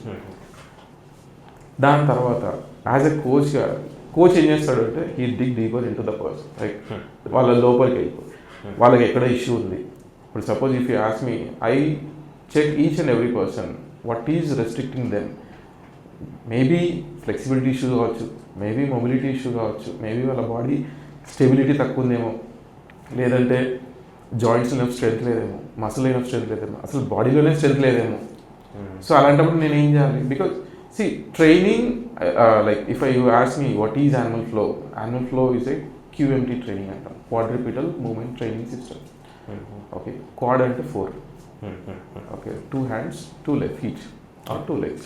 దాని తర్వాత as a coach ఏం చేస్తాడు అంటే he dig deeper in to the person, like వాళ్ళ లోపలికి వెళ్ళిపోయి వాళ్ళకి ఎక్కడ ఇష్యూ ఉంది. ఇప్పుడు suppose if you ask me, I check each and every person what is restricting them. Maybe flexibility issue కావచ్చు, మేబీ మొబిలిటీ ఇష్యూ కావచ్చు, మేబీ వాళ్ళ బాడీ స్టెబిలిటీ తక్కువ ఉందేమో, లేదంటే జాయింట్స్లో స్ట్రెంత్ లేదేమో, మసిల్ అయిన స్ట్రెంత్ లేదేమో, అసలు బాడీలోనే స్ట్రెంత్ లేదేమో. సో అలాంటప్పుడు నేను ఏం చేయాలి? Because see, training, like if you ask me what is animal flow is a QMT training అంటాం, quadrupedal movement training system. Okay, quad అంటే 4, okay, 2 hands 2 legs feet or 2 legs.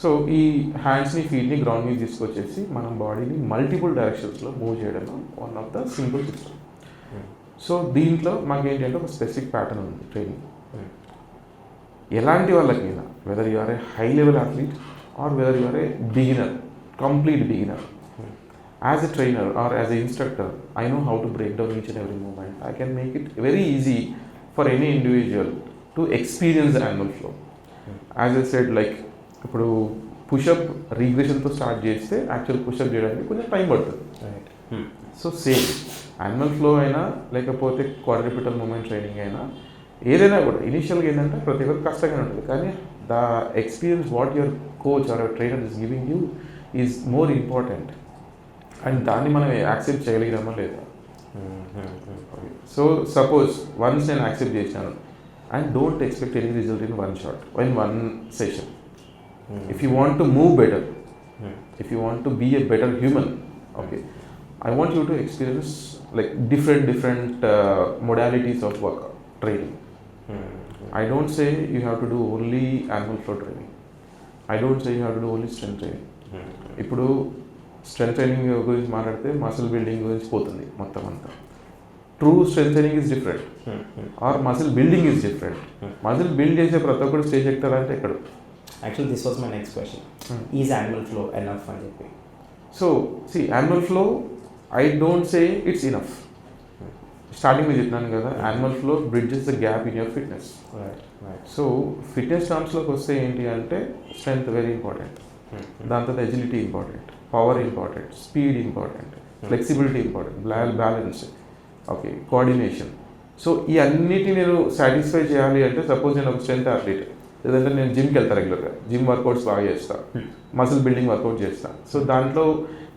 So ఈ హ్యాండ్స్ని ఫీట్ని ground మీద తీసుకొచ్చేసి మనం బాడీని మల్టిపుల్ డైరెక్షన్స్లో move చేయడం one of the simple system. So దీంట్లో మాకు ఏంటంటే ఒక స్పెసిఫిక్ ప్యాటర్న్ ఉంది ట్రైనింగ్. ఎలాంటి వాళ్ళకైనా, whether you are a high level athlete or whether you are a beginner, complete beginner, as a trainer or as an instructor, I know how to break down each and every movement. I can make it very easy for any individual to experience the animal flow. As I said, like ఇప్పుడు push up రిగ్రెషన్తో start చేస్తే actual push up చేయడానికి కొంచెం time పడుతుంది. So same animal flow అయినా లేకపోతే క్వాడ్రిపిటల్ moment training అయినా ఏదైనా కూడా ఇనిషియల్గా ఏంటంటే ప్రతి ఒక్కరు కష్టంగానే ఉంటుంది, కానీ the experience what your coach or your trainer is giving you is more important. And దాన్ని మనం యాక్సెప్ట్ చేయగలిగినామా లేదా. సో సపోజ్ వన్స్ నేను యాక్సెప్ట్ చేశాను, and don't expect any result in one shot, in one session. If you want to move better, if you want to be a better human, okay, I want you to experience like different modalities of work training. I don't say you have to do only AnimalFlow training. I don't say you have to do only strength training. ఇప్పుడు strength training గురించి మాట్లాడితే muscle building గురించి పోతుంది మొత్తం అంతా. True strength training is different, are muscle building is different. Muscle build చేసే ప్రతి ఒక్కరు స్టేజ్ ఎక్కుతారంటే ఎక్కడ. Actually this was my next question, is AnimalFlow enough అని చెప్పి. So C AnimalFlow, I don't say it's enough. స్టార్టింగ్లో చెప్పినాను కదా, AnimalFlow bridges the gap in your fitness. Right. So fitness టర్మ్స్లోకి వస్తే ఏంటి అంటే స్ట్రెంగ్త్ వెరీ ఇంపార్టెంట్, దాని తర్వాత agility important, power important, speed important, flexibility important, balance, okay, coordination. So ఈ అన్నిటిని నేను సాటిస్ఫై చేయాలి అంటే, సపోజ్ నేను ఒక స్ట్రెంత్ అథ్లీట్, లేదంటే నేను జిమ్కి వెళ్తాను రెగ్యులర్గా, జిమ్ వర్కౌట్స్ బాగా చేస్తాను, మసిల్ బిల్డింగ్ వర్కౌట్ చేస్తాను. సో దాంట్లో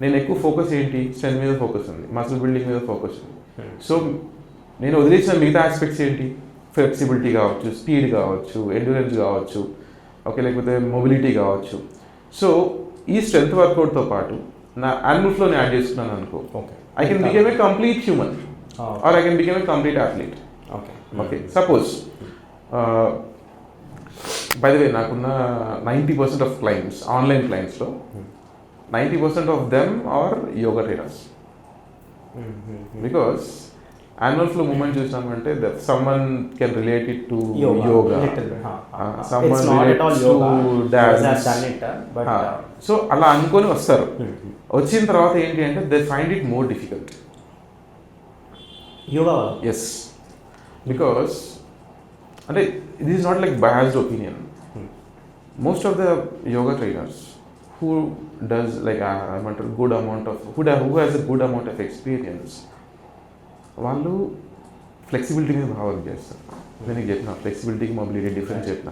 నేను ఎక్కువ ఫోకస్ ఏంటి, స్ట్రెంత్ మీద ఫోకస్ ఉంది, మసిల్ బిల్డింగ్ మీద ఫోకస్ ఉంది. సో నేను వదిలేసిన మిగతా ఆస్పెక్ట్స్ ఏంటి, ఫ్లెక్సిబిలిటీ కావచ్చు, స్పీడ్ కావచ్చు, ఎండ్యూరెన్స్ కావచ్చు, ఓకే, లేకపోతే మొబిలిటీ కావచ్చు. సో ఈ స్ట్రెంత్ వర్కౌట్తో పాటు నా AnimalFlowని యాడ్ చేసుకున్నాను అనుకో, I can become a complete human, or I can become a complete athlete. Okay, suppose by the way నాకున్న 90% ఆఫ్ క్లయింట్స్, ఆన్లైన్ క్లయింట్స్లో 90% of them are yoga trainers. Because AnimalFlow movement చూసామంటే someone can relate it to yoga. Someone it's not relates at all yoga. to dance. I've done it, but so అలా అనుకొని వస్తారు. వచ్చిన తర్వాత ఏంటి అంటే they find it more difficult. Yoga? Yes. Because అంటే this is not like biased opinion. Most of the yoga trainers who does like good amount of who has a good amount of experience, వాళ్ళు flexibility మీద బాగా work చేస్తారు. నేను నీకు చెప్పిన ఫ్లెక్సిబిలిటీకి mobility difference చెప్పిన,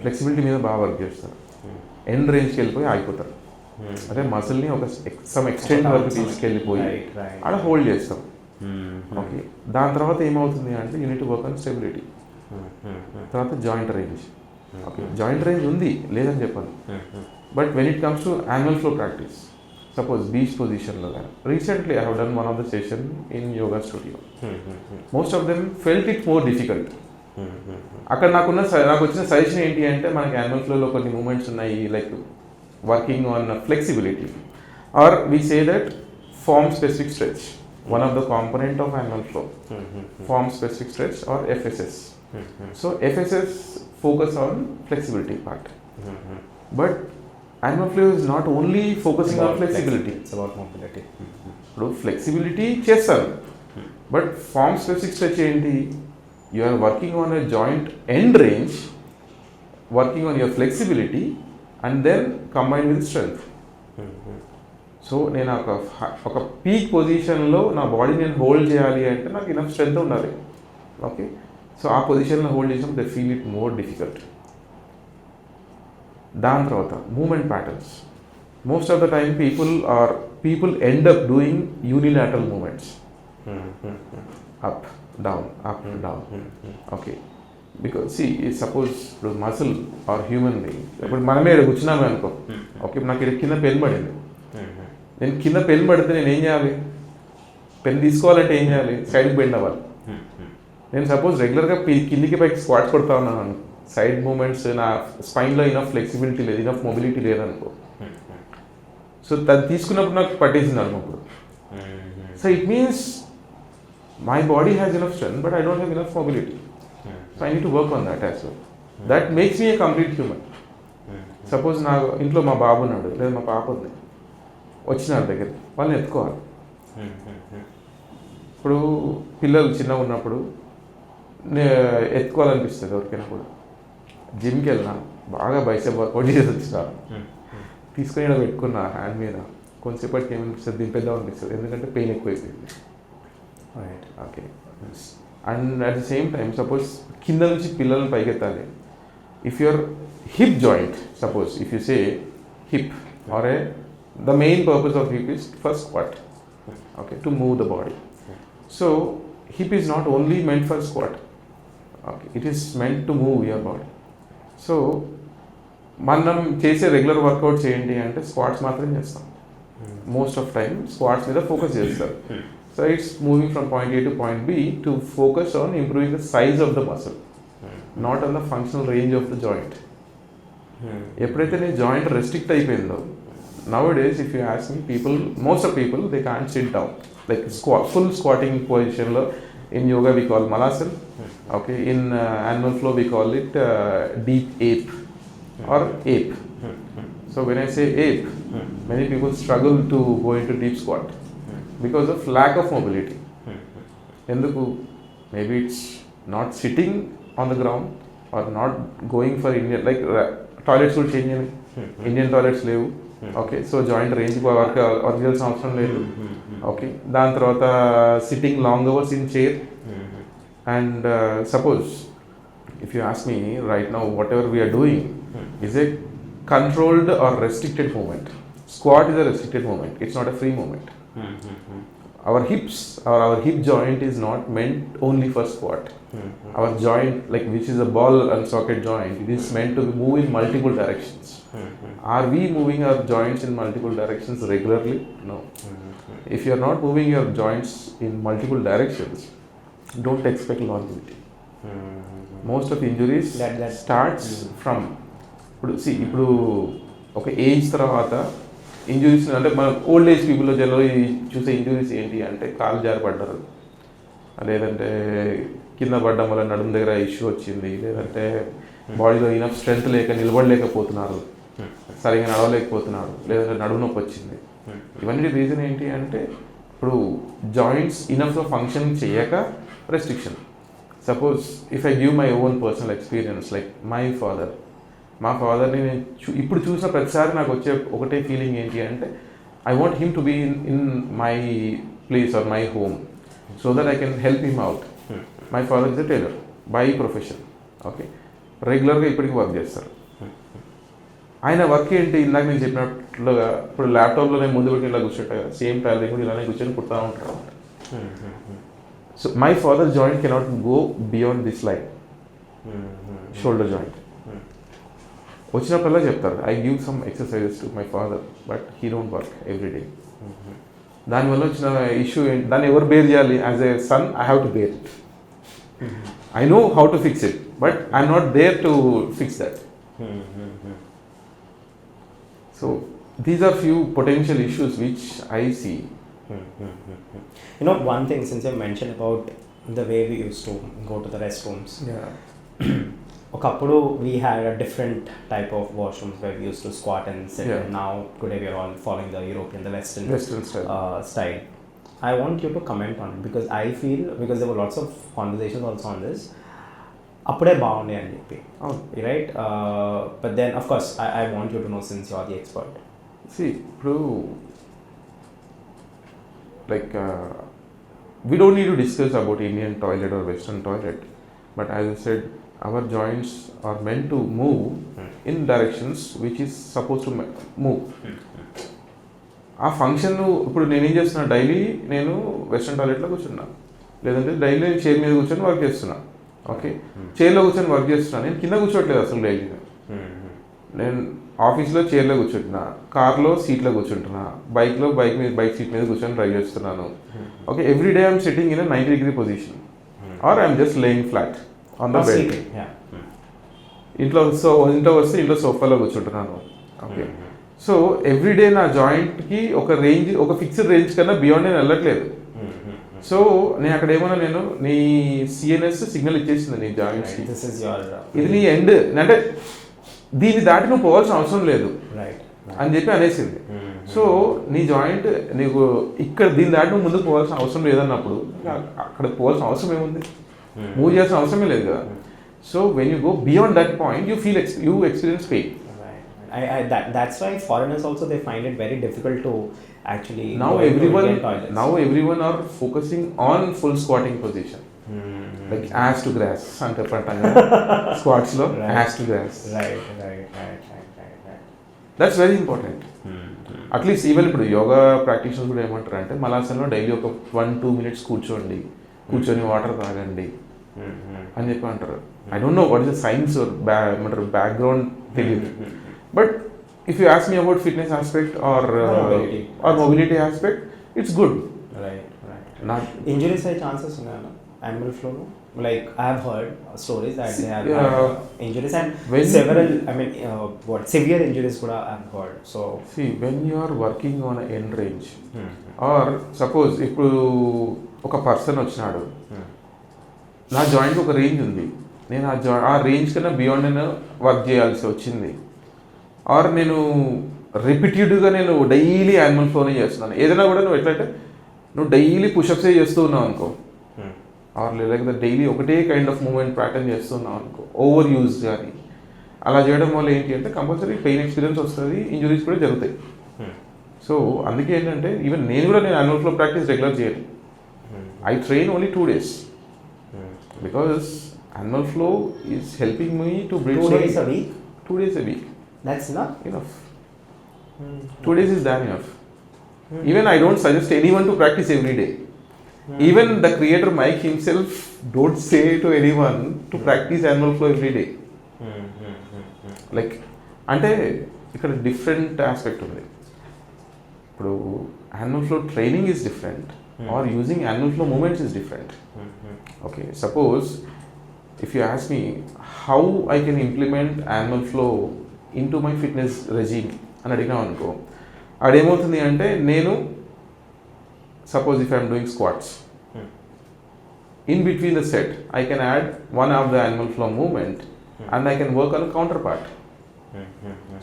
flexibility మీద బాగా వర్క్ చేస్తారు. ఎండ్ రేంజ్కి వెళ్ళిపోయి ఆగిపోతారు, అంటే మసిల్ని ఒక సమ్ ఎక్స్టెంట్ వరకు తీసుకెళ్ళిపోయి ఆడ హోల్డ్ చేస్తాం. ఓకే, దాని తర్వాత ఏమవుతుంది అంటే యూనిట్ వర్క్ ఆన్ స్టెబిలిటీ, తర్వాత joint range. Okay, joint range ఉంది లేదని చెప్పాను, but when it comes to AnimalFlow practice, suppose beach పొజిషన్లో కానీ, recently I have done one of the session in yoga studio. Most of them felt it more difficult. అక్కడ నాకు వచ్చిన suggestion ఏంటి అంటే, మనకి AnimalFlowలో కొన్ని మూమెంట్స్ ఉన్నాయి, like working on flexibility, or we say that form specific stretch, one of the component of AnimalFlow, form specific stretch or FSS. So FSS focus on flexibility part, but AnimalFlow is not only focusing on flexibility, it's about mobility. So flexibility చేస్తారు, but form specific stretch ఏంటి, you are working on a joint end range, working on your flexibility and then combined with strength. So నేను ఒక peak పొజిషన్లో నా body నేను hold చేయాలి అంటే నాకు ఇనఫ్ స్ట్రెంత్ ఉండాలి. ఓకే, సో ఆ పొజిషన్లో హోల్డ్ చేసినప్పుడు they feel it more difficult. దాని తర్వాత moment patterns, most of the time people end up doing unilateral moments, up down up down. Okay, because see suppose ఇప్పుడు మసిల్ ఆర్ హ్యూమన్ బీయింగ్, ఇప్పుడు మనమే ఇక్కడ కూర్చున్నామే అనుకో, ఓకే, నాకు ఇక్కడ కింద పెన్ పడింది, నేను కింద పెన్ పడితే నేను ఏం చేయాలి, పెన్ తీసుకోవాలంటే ఏం చేయాలి, సైడ్కి బెండ్ అవ్వాలి. నేను సపోజ్ రెగ్యులర్గా కిందికి పైకి స్క్వాట్ కొడతా ఉన్నాను, సైడ్ మూమెంట్స్, నా స్పైన్లో ఇనఫ్ ఫ్లెక్సిబిలిటీ లేదు, ఇనఫ్ మొబిలిటీ లేదనుకో, సో అది తీసుకున్నప్పుడు నాకు పట్టేసింది అనుకోప్పుడు. So it means my body has enough strength but I don't have enough mobility, so I need to work on that as well. That makes me a complete human. Suppose నా ఇంట్లో మా బాబు ఉన్నాడు లేదా మా పాప ఉంది, వచ్చినారు దగ్గర, వాళ్ళని ఎత్తుకోవాలి. ఇప్పుడు పిల్లలు చిన్నగా ఉన్నప్పుడు ఎత్తుకోవాలనిపిస్తుంది ఎవరికైనా కూడా. జిమ్కి వెళ్ళినా బాగా బైసెప్ వర్కౌట్ చేసి వచ్చినారు, తీసుకొని ఇలా పెట్టుకున్నా హ్యాండ్ మీద, కొంచెంసేపటికి ఏమనిపిస్తుంది, దింపేద్దాం అనిపిస్తుంది, ఎందుకంటే పెయిన్ ఎక్కువైపోయింది. Okay, and at the same time suppose కింద నుంచి పిల్లల్ని పైకెత్తాలి. If your hip joint, suppose if you say hip are the main purpose of hip is for squat, okay, to move the body. So hip is not only meant for squat, okay, it is meant to move your body. So మనం చేసే regular workouts ఏంటి అంటే squats మాత్రం చేస్తాం. Most of time squats మీద focus చేస్తారు. So it's moving from point A to point B to focus on improving the size of the muscle, not on the functional range of the joint. ఎప్పుడైతే నీ joint restrict అయిపోయిందో, nowadays if you ask me, most of people they can't sit down, like full squatting position lo in yoga we call malasana, okay, in AnimalFlow we call it deep ape or ape. So when I say ape, many people struggle to go into deep squat because of lack of mobility. Enduku? Maybe it's not sitting on the ground or not going for Indian, like toilets would change, Indian toilets levu, okay. So joint range work చేయాల్సిన అవసరం లేదు. Okay. దాని తర్వాత sitting long hours in chair. And suppose if you ask me right now, whatever we're doing is a controlled or restricted moment. Squat is a restricted moment, it's not a free moment. Our hips or our hip joint is not meant only for squat. Our joint, like which is a ball and socket joint, it is meant to move in multiple directions. Are we moving our joints in multiple directions regularly? No. If you are not moving your joints in multiple directions, don't expect longevity. Most of injuries that starts from ఇప్పుడు ఒక age తర్వాత injuries, అంటే మనం old age పీపుల్లో general చూసే injuries ఏంటి అంటే కాలు జారి పడ్డారు, లేదంటే కింద పడ్డం వల్ల నడుము దగ్గర ఇష్యూ వచ్చింది, లేదంటే బాడీలో ఇనఫ్ స్ట్రెంత్ లేక నిలబడలేకపోతున్నారు, సరిగా నడవలేకపోతున్నారు, లేదంటే నడుము నొప్పి వచ్చింది. ఇవన్నీ రీజన్ ఏంటి అంటే ఇప్పుడు జాయింట్స్ ఇనఫ్గా ఫంక్షన్ చేయక restriction. Suppose if I give my own personal experience, like మా ఫాదర్ని నేను ఇప్పుడు చూసిన ప్రతిసారి నాకు వచ్చే ఒకటే ఫీలింగ్ ఏంటి అంటే I want him to be in my place or my home so that I can help him out. My father is a tailor by profession, okay. రెగ్యులర్గా ఇప్పటికీ వర్క్ చేస్తారు. ఆయన వర్క్ ఏంటి, ఇందాక నేను చెప్పినట్లుగా ఇప్పుడు ల్యాప్టాప్లో నేను ముందు పెట్టి ఇలా కూర్చుంటా కదా, సేమ్ టైలరింగ్ కూడా ఇలానే కూర్చొని కుడతా ఉంటారు. So my father joint cannot go beyond this line, shoulder joint. వచ్చినప్పుడల్లా చెప్తారు I give some exercises to my father, but he don't work every day. దానివల్ల వచ్చిన ఇష్యూ ఏంటి, దాన్ని ఎవరు బేర్ చేయాలి? As a son I have to bear it. I know how to fix it, but I'm not there to fix that. So these are few potential issues which I see. You know, one thing, since you mentioned about the way we used to go to the restrooms. Yeah. Okappudu we had a different type of washrooms where we used to squat and sit. Yeah. And now today we are all following the European, the Western style. I want you to comment on it because I feel, because there were lots of conversations also on this. Appude baagundi ani cheppi. Oh. Right? But then of course I want you to know, since you are the expert. See, like we don't need to discuss about Indian toilet or Western toilet, but as I said, our joints are meant to move in directions which is supposed to move. ఆ function ఇప్పుడు నేనేం చేస్తున్నా, daily నేను western టాయిలెట్లో కూర్చున్నా, లేదంటే daily నేను chair మీద కూర్చొని వర్క్ చేస్తున్నా. ఓకే, చైర్లో కూర్చొని వర్క్ చేస్తున్నా, నేను కింద కూర్చోట్లేదు అసలు డైలీ. నేను ఆఫీస్లో చైర్లో కూర్చుంటున్నా, కార్లో సీట్లో కూర్చుంటున్నా, బైక్లో బైక్ సీట్ మీద కూర్చొని డ్రైవ్ చేస్తున్నాను. Okay, every day I'm sitting in 90-degree position or I'm just laying flat on the bed. ఇంట్లో వస్తే ఇంట్లో సోఫాలో కూర్చుంటున్నాను. ఓకే, సో ఎవ్రీడే నా జాయింట్కి ఒక ఫిక్స్డ్ రేంజ్ కన్నా బియాండ్ నేను వెళ్ళట్లేదు. సో నేను అక్కడ ఏమన్నా, నీ సిఎన్ఎస్ సిగ్నల్ ఇచ్చేసింది నీ జాయింట్స్కి, ఇది నీ ఎండ్, అంటే దీన్ని దాటి నువ్వు పోవాల్సిన అవసరం లేదు అని చెప్పి అనేసింది. సో నీ జాయింట్ నీకు ఇక్కడ దీని దాటి నువ్వు ముందుకు పోవాల్సిన అవసరం లేదన్నప్పుడు అక్కడ పోవాల్సిన అవసరం ఏముంది, మూవ్ చేయాల్సిన అవసరమే లేదు కదా. So when you go beyond that point you experience pain. That's why foreigners also, they find it very difficult to actually now everyone are focusing on full squatting position. Like ass to grass అంటే పట్టాను స్క్వాట్స్లో ass to grass. That's very important. At least even ఇప్పుడు yoga practitioners కూడా ఏమంటారు అంటే మలాసనలో daily ఒక 1-2 minutes కూర్చొని water తాగండి అని చెప్పి అంటారు. I don't know what is the science ఏమంటారు బ్యాక్గ్రౌండ్ తెలియదు. But if you ask me about fitness aspect are mobility aspect, it's good. Not injuries hay chances unnayana animal flow lo, like I have heard stories that they have injuries and several severe injuries kuda I have heard. So see, when you are working on a end range or suppose ఇప్పుడు ఒక person వచ్చినాడు, నా joint ఒక range ఉంది, నేను ఆ range కన్నా beyond నేను వర్క్ చేయాల్సి వచ్చింది, ఆర్ నేను రిపీటెడ్గా నేను డైలీ యానిమల్ ఫ్లోనే చేస్తున్నాను. ఏదైనా కూడా నువ్వు ఎట్లంటే నువ్వు డైలీ పుషప్సే చేస్తూ ఉన్నావు అనుకో, ఆర్ లేకపోతే డైలీ ఒకటే కైండ్ ఆఫ్ మూమెంట్ ప్యాటర్న్ చేస్తున్నావు అనుకో, ఓవర్ యూజ్ కానీ అలా చేయడం వల్ల ఏంటి అంటే కంపల్సరీ పెయిన్ ఎక్స్పీరియన్స్ వస్తుంది, ఇంజురీస్ కూడా జరుగుతాయి. సో అందుకే ఏంటంటే ఈవెన్ నేను యాన్యువల్ ఫ్లో ప్రాక్టీస్ రెగ్యులర్ చేయను. I train only 2 days because annual flow is helping me to build 2 days a week. 2 days a week. That's enough. 2 days is damn enough. Even I don't suggest anyone to practice every day. Even the creator Mike himself don't say to anyone to practice animal flow every day. Like అంటే ఇక్కడ different aspect ఉంది. ఇప్పుడు animal flow training is different or using animal flow movements is different. Okay, suppose if you ask me how I can implement animal flow into my fitness regime అని అడిగినాం అనుకో, అదేమవుతుంది అంటే నేను suppose if I'm doing squats, in between the set I can add one of the animal flow movement and I can work on counterpart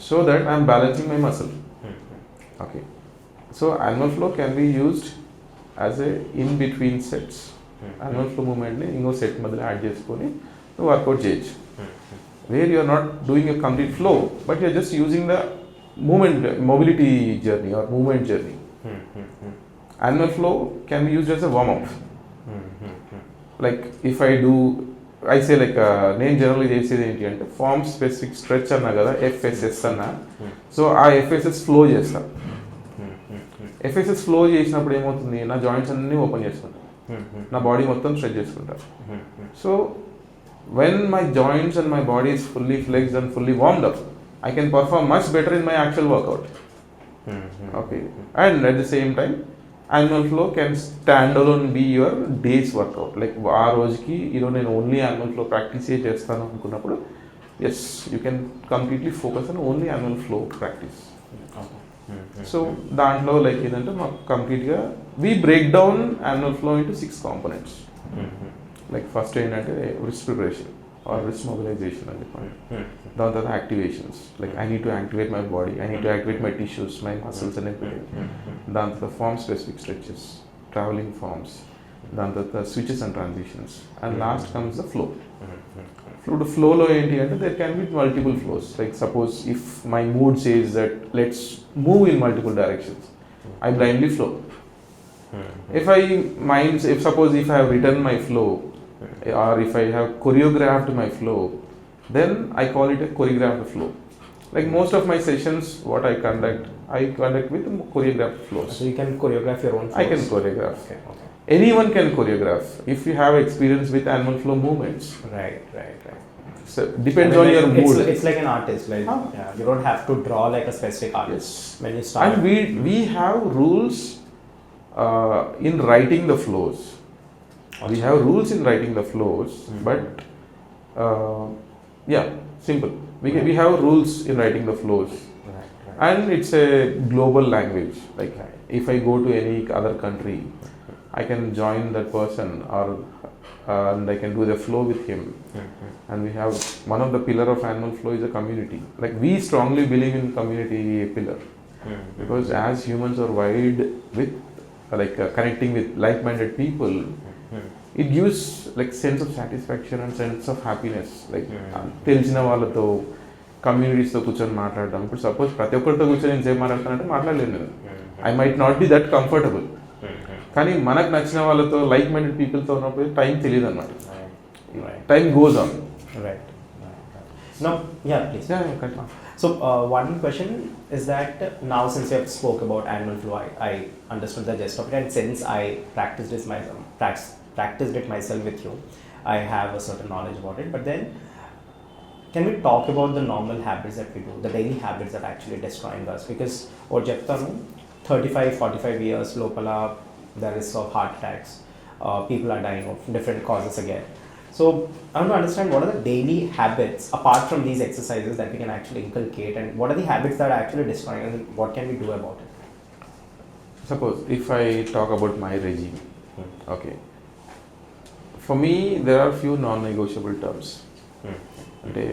so that I'm balancing my muscle. Okay, so animal flow can be used as a in between sets. Animal flow మూవ్మెంట్ని ఇంకో set మధ్యలో add చేసుకొని నువ్వు workout చేయొచ్చు, where you are not doing a complete flow but you are just using the mobility journey or movement journey. Animal flow can be used as a warm up. Like if I say like నేను జనరల్గా చేసేది ఏంటి అంటే form specific stretch అన్నా కదా, FSS అన్నా, so ఆ FSS flow చేస్తా. FSS ఫ్లో చేసినప్పుడు ఏమవుతుంది, నా జాయింట్స్ అన్నీ ఓపెన్ చేసుకుంటా, నా బాడీ మొత్తం స్ట్రెచ్ చేసుకుంటా. So when my joints and my body is fully flexed and fully warmed up, I can perform much better in my actual workout. Okay, and at the same time animal flow can stand alone be your day's workout. Like ఆ రోజుకి ఈరోజు నేను only animal flow practice చేస్తాను అనుకున్నప్పుడు as you can completely focus on only animal flow practice. So దాంట్లో like ఏంటంటే మాకు కంప్లీట్గా we break down animal flow into 6 components. Like first ఏంటంటే wrist preparation or wrist mobilization and the other activations, like I need to activate my body, I need to activate my tissues, my muscles and everything. Then the form specific stretches, traveling forms, then the switches and transitions, and last comes the flow. The flow lo enti ante there can be multiple flows. Like suppose if my mood says that let's move in multiple directions, I blindly flow. If suppose if I have written my flow or if I have choreographed my flow, then I call it a choreographed flow. Like most of my sessions what I conduct with choreographed flows. So you can choreograph your own flows? I can choreograph. Okay. Anyone can choreograph if you have experience with animal flow movements. Right. So depends on your mood. It's like an artist, like you don't have to draw like a specific artist. Yes. When you start. And we have rules in writing the flows. We have rules in writing the flows, but simple. We have rules in writing the flows, and it's a global language. Like if I go to any other country, I can join that person and I can do the flow with him. And we have one of the pillar of animal flow is a community. Like we strongly believe in community pillar because as humans are wired with connecting with like-minded people. It gives like sense of satisfaction and sense of happiness. Like తెలిసిన వాళ్ళతో కమ్యూనిటీస్తో కూర్చొని మాట్లాడడం. ఇప్పుడు suppose ప్రతి ఒక్కరితో కూర్చొని నేను same మాట్లాడతానంటే మాట్లాడలేను నేను. I might not be that comfortable. కానీ మనకు నచ్చిన వాళ్ళతో లైక్ మైండెడ్ పీపుల్తో ఉన్నప్పుడు టైం తెలియదు అనమాట. Right. Time goes on. Right. No, yeah, please. So one question is that now since you have spoke about AnimalFlow, I understood the gist of it, and since I practiced it myself with you, I have a certain knowledge about it. But then, can we talk about the normal habits that we do, the daily habits that are actually destroying us? Because or చెప్తాను 35-45 years lopala there is of heart attacks, people are dying of different causes again. So I want to understand what are the daily habits apart from these exercises that we can actually inculcate, and what are the habits that are actually destroying us, and what can we do about it? Suppose if I talk about my regime, okay. For me, there are few non-negotiable terms. అంటే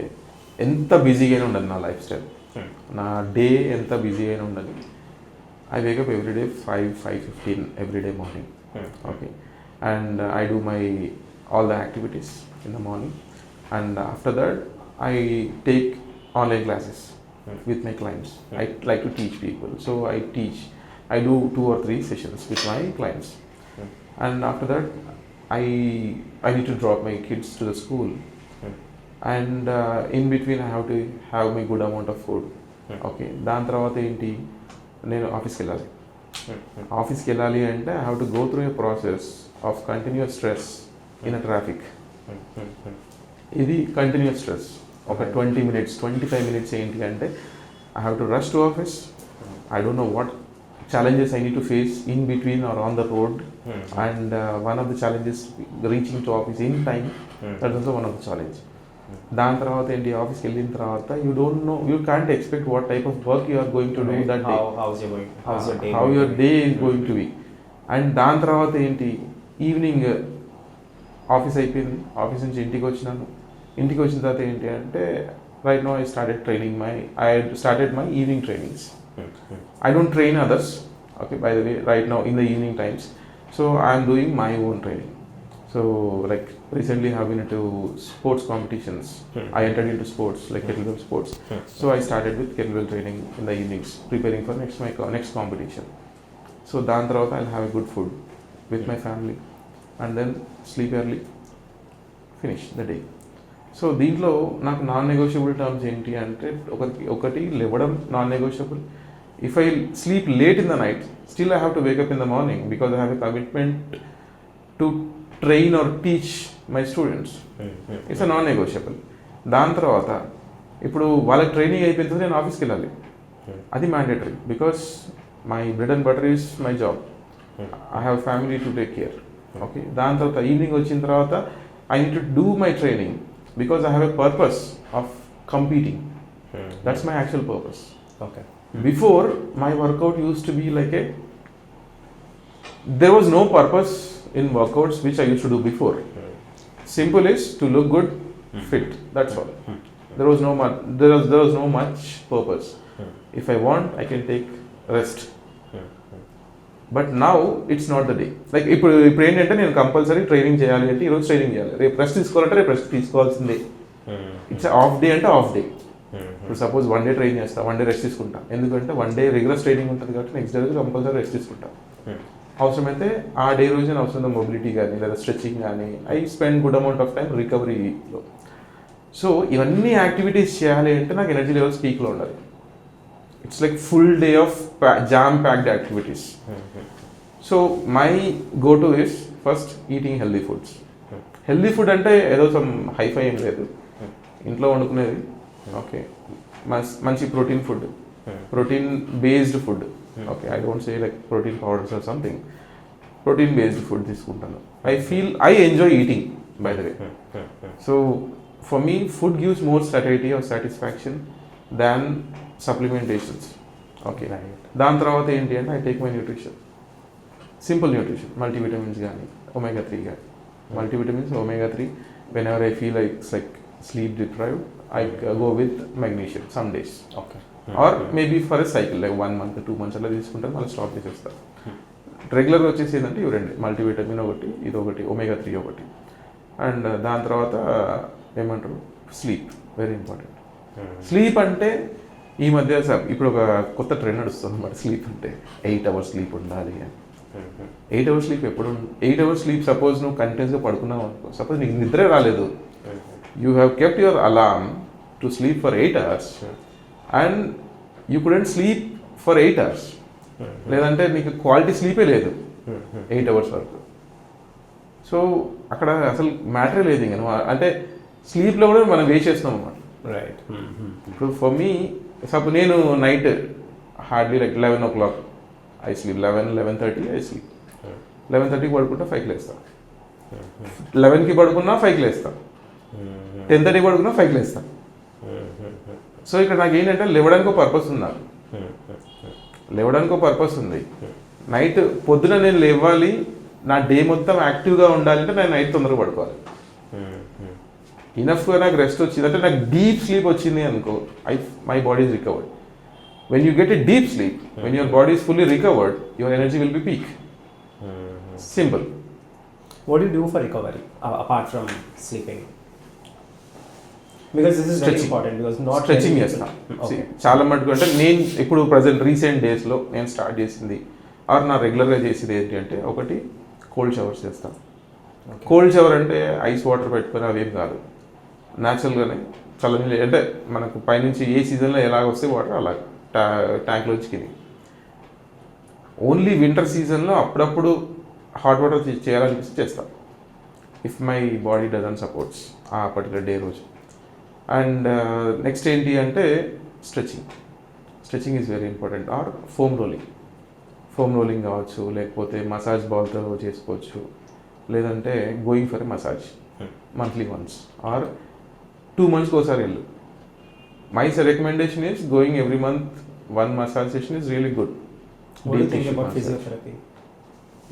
ఎంత బిజీగా ఉండదు నా life style, నా day ఎంత busy అయినా ఉండదు. I wake up everyday 5:15 everyday morning, okay. And I do my all the activities in the morning, and after that I take online classes with my clients. I like to teach people, so I do 2 or 3 sessions with my clients, and after that I need to drop my kids to the school, and in between I have to have my good amount of food, okay. దాని తర్వాత ఏంటి, నేను ఆఫీస్కి వెళ్ళాలి అంటే I have to go through a process of continuous stress in a traffic. ఇది continuous stress. ఒక 20 minutes 25 minutes ఏంటి అంటే I have to rush to office. I don't know what challenges I need to face in between or on the road, and one of the challenges reaching to office in time, that is also one of the challenge. దాని తర్వాత ఏంటి, ఆఫీస్కి వెళ్ళిన తర్వాత you don't know, you can't expect what type of work you are going to do that day, how your day is going to be. అండ్ దాని తర్వాత ఏంటి, ఈవినింగ్ ఆఫీస్ అయిపోయింది, ఆఫీస్ నుంచి ఇంటికి వచ్చిన తర్వాత ఏంటి అంటే right now I started my evening trainings. I don't train others, okay, by the way, right now in the evening times. So I am doing my own training. So like recently I have been into sports competitions. I entered into sports, like kettlebell sports. So I started with kettlebell training in the evenings, preparing for next competition. So dan tarvata I'll have a good food with my family, and then sleep early, finish the day. So దీంట్లో నాకు non negotiable terms ఏంటి అంటే, ఒకటి లేవడం non negotiable. If I sleep late in the night, still I have to wake up in the morning because I have a commitment to train or teach my students. It's a non negotiable. దాని తర్వాత ఇప్పుడు వాళ్ళకి training అయిపోయిన తర్వాత నేను ఆఫీస్కి వెళ్ళాలి, అది mandatory because my bread and butter is my job. I have family to take care, okay. దాని తర్వాత ఈవినింగ్ వచ్చిన తర్వాత I need to do my training because I have a purpose of competing. That's my actual purpose. Okay. Before, my workout used to be like there was no purpose in workouts which I used to do before. Simple is to look good, fit. That's all. There was no much purpose. If I want, I can take rest. But now it's not the day. Like ఇప్పుడు ఏంటంటే నేను compulsory training చేయాలి అంటే ఈరోజు training చేయాలి, రేపు rest తీసుకోవాలంటే రేపు రెస్ట్ తీసుకోవాల్సిందే. ఇట్స్ ఆఫ్ డే అంటే ఆఫ్ డే. ఇప్పుడు సపోజ్ 1 day ట్రైన్ చేస్తా, 1 day రెస్ట్ తీసుకుంటా, ఎందుకంటే 1 day రెగ్యులర్ ట్రైనింగ్ ఉంటుంది కాబట్టి నెక్స్ట్ డే రోజు కంపల్సరీ రెస్ట్ తీసుకుంటా. అవసరమైతే ఆ డే రోజు నేను అవసరం మొబిలిటీ కానీ లేదా స్ట్రెచింగ్ కానీ I spend good amount of time రికవరీలో. సో ఇవన్నీ యాక్టివిటీస్ చేయాలి అంటే నాకు ఎనర్జీ లెవెల్స్ పీక్లో ఉండాలి. It's like full day of jam-packed activities. So my go-to is first eating healthy foods. Healthy food అంటే ఏదో సమ్ హైఫై ఏం లేదు, ఇంట్లో వండుకునేది, ఓకే. మంచి protein food, protein based food, okay. I don't say like protein powders or something. Protein based food తీసుకుంటాను. I enjoy eating by the way. So for me food gives more సటిస్ఫైటీ or satisfaction than supplementations, okay. దాని తర్వాత ఏంటి అంటే I take my nutrition, simple nutrition, multivitamins కానీ omega 3 కానీ. Multivitamins, omega 3, whenever I feel like sleep deprived, I go with magnesium some days, okay. Or maybe for a cycle like 1 month 2 months అలా తీసుకుంటాను, మళ్ళీ stop చేసేస్తాను. రెగ్యులర్గా వచ్చేసి ఏంటంటే ఇవి రెండు, మల్టీవిటమిన్ ఒకటి, ఇది ఒకటి, omega 3 ఒకటి. అండ్ దాని తర్వాత ఏమంటారు, స్లీప్, వెరీ ఇంపార్టెంట్. స్లీప్ అంటే ఈ మధ్య ఇప్పుడు ఒక కొత్త ట్రెండ్ నడుస్తుంది అన్నమాట, స్లీప్ అంటే 8 hours స్లీప్ ఉండాలి అని. 8 hours స్లీప్ ఎప్పుడు 8 hours స్లీప్ సపోజ్ నువ్వు కంటిన్యూస్గా పడుకున్నావు అనుకో, సపోజ్ నీకు నిద్రే రాలేదు, you have kept your alarm to sleep for 8 hours and you couldn't sleep for 8 hours, లేదంటే నీకు క్వాలిటీ స్లీపే లేదు 8 hours వరకు. సో అక్కడ అసలు మ్యాటరే లేదు ఇంకా నువ్వు అంటే స్లీప్లో కూడా మనం వేస్ట్ చేస్తున్నాం అన్నమాట. రైట్. ఇప్పుడు ఫర్ మీ సపోజ్ నేను night hardly like 11 o'clock I sleep, 11:30 I sleep. 11:30కి పడుకుంటా 5కి లేస్తాను, 11కి పడుకున్నా 5కి లేస్తాను, 10:30కి పడుకున్నా 5కి లేస్తాను. సో ఇక్కడ నాకు ఏంటంటే లేవడానికి ఒక పర్పస్ ఉంది, నాకు లేవడానికి ఒక పర్పస్ ఉంది. నైట్ పొద్దున నేను లేవాలి, నా డే మొత్తం యాక్టివ్గా ఉండాలంటే నేను నైట్ తొందరగా పడుకోవాలి. ఇనఫ్గా నాకు రెస్ట్ వచ్చింది అంటే నాకు డీప్ స్లీప్ వచ్చింది అనుకో, my body is recovered. When you get a deep sleep, when your body is fully recovered, your energy will be peak. Simple. What do you do for recovery apart from sleeping? Because this is very important because not stretching చేస్తా. చాలా మటుకు అంటే నేను ఇప్పుడు present recent డేస్లో నేను start చేసింది are నా రెగ్యులర్గా చేసేది ఏంటి అంటే, ఒకటి కోల్డ్ షవర్స్ చేస్తాను. కోల్డ్ షవర్ అంటే ఐస్ వాటర్ పెట్టుకొని అవేం కాదు, న్యాచురల్గానే చల్లనీళ్ళు అంటే మనకు పైనుంచి ఏ సీజన్లో ఎలాగ వస్తే వాటర్ అలా ట్యాంక్లోంచి. ఓన్లీ వింటర్ సీజన్లో అప్పుడప్పుడు హాట్ వాటర్ చేయాలనిపిస్తే చేస్తాను, if my body doesn't supports a particular day రోజు. అండ్ నెక్స్ట్ ఏంటి అంటే stretching is very important. Or foam rolling కావచ్చు, లేకపోతే మసాజ్ బాల్తో చేసుకోవచ్చు, లేదంటే going for a massage monthly once or 2 months ఒకసారి వెళ్ళు. My recommendation is going every month 1 massage session is really good. What do you think about physiotherapy?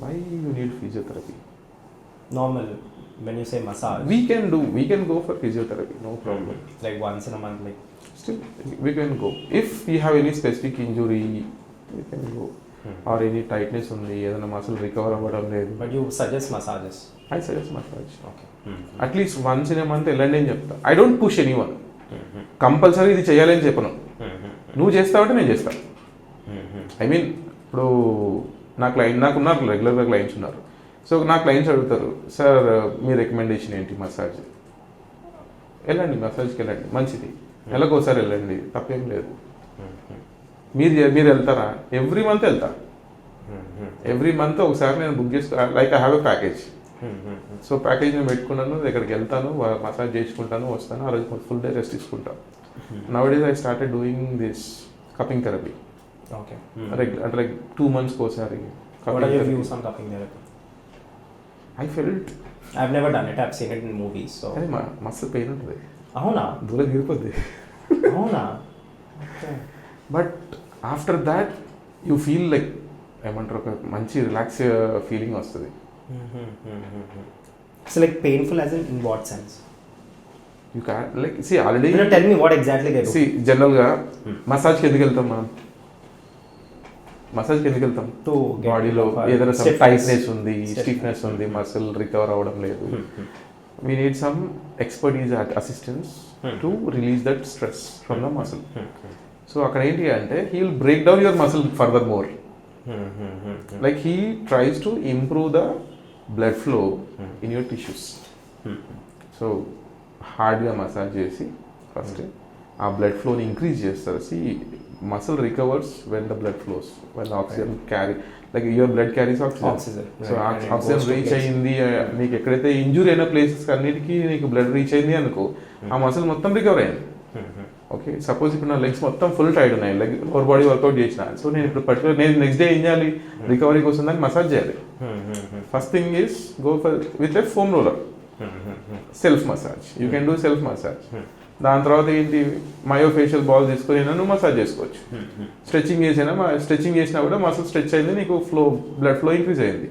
Why you need physiotherapy? Normal, when you say massage. We can go for physiotherapy, no problem. Like once in a month, like. Still, we can go. If you have any specific injury, we can go. Or any tightness only, ఏదైనా muscle recover అవ్వడం లేదు. But you suggest massages? I suggest massage. Okay. At least once in a month వెళ్ళండి అని చెప్తా. I don't push anyone. Compulsory ఇది చేయాలి అని చెప్పను. నువ్వు చేస్తావంటే నేను చేస్తాను. ఐ మీన్ ఇప్పుడు నాకున్నారు రెగ్యులర్గా క్లయింట్స్ ఉన్నారు. సో నా క్లయింట్స్ అడుగుతారు, సార్ మీ రికమెండేషన్ ఏంటి మసాజ్? వెళ్ళండి, మసాజ్కి వెళ్ళండి, మంచిది, నెలకు ఒకసారి వెళ్ళండి, తప్పేం లేదు. మీరు వెళ్తారా? ఎవ్రీ మంత్ వెళ్తా. ఎవ్రీ మంత్ ఒకసారి నేను బుక్ చేసుకో, like I have a package. So package నేను పెట్టుకున్నాను, ఇక్కడికి వెళ్తాను, మసాజ్ చేసుకుంటాను, వస్తాను, ఆ రోజు ఫుల్ డే రెస్ట్ తీసుకుంటాను. నౌడేస్ I started doing this cupping therapy. Okay. అంటే లైక్ 2 months ఒకసారి. What are your views on cupping therapy? I felt I've never done it. I've seen it in movies. So. అది మస్తు pain ఉంటుంది. అవునా? దూరం దిగిపోద్ది. అవునా? Okay. But after that you feel like ఏమంటారు, ఒక మంచి రిలాక్స్ ఫీలింగ్ వస్తుంది. So like painful as in what sense? You can like see already. Tell me what exactly they do. See జనరల్గా మసాజ్కి ఎందుకు వెళ్తాం మనం? మసాజ్కి ఎందుకు వెళ్తాం? బాడీలో ఏదైనా టైట్నెస్ ఉంది, స్టిఫ్నెస్ ఉంది, మసిల్ రికవర్ అవ్వడం లేదు. We need some expertise assistance to release that stress from the muscle. So అక్కడ ఏంటి అంటే he will break down your muscle further more. Like he tries to improve the blood flow in your tissues. So హార్డ్గా massage చేసి first ఆ blood ఫ్లోని increase చేస్తారు. See muscle recovers when the blood flows, when the oxygen carry, like your blood carries oxygen. So oxygen reach అయ్యింది, నీకు ఎక్కడైతే injury అయిన places అన్నిటికీ నీకు బ్లడ్ రీచ్ అయింది అనుకో, ఆ మసిల్ మొత్తం రికవర్ అయింది. ఓకే, సపోజ్ ఇప్పుడు నా లెగ్స్ మొత్తం ఫుల్ టైట్ ఉన్నాయి, లైక్ లోవర్ బాడీ వర్కౌట్ చేసిన, సో నేను ఇప్పుడు పర్టికులర్ నేను నెక్స్ట్ డే ఏం చేయాలి, రికవరీ కోసం దాన్ని మసాజ్ చేయాలి. First thing is go for with a foam roller, self massage. You can do self massage. దాని తర్వాత ఏంటి, మయోఫేషియల్ బాల్ తీసుకొని నువ్వు మసాజ్ చేసుకోవచ్చు. స్ట్రెచింగ్ చేసినా కూడా మసిల్ స్ట్రెచ్ అయింది, నీకు బ్లడ్ ఫ్లో ఇంక్రీజ్ అయింది.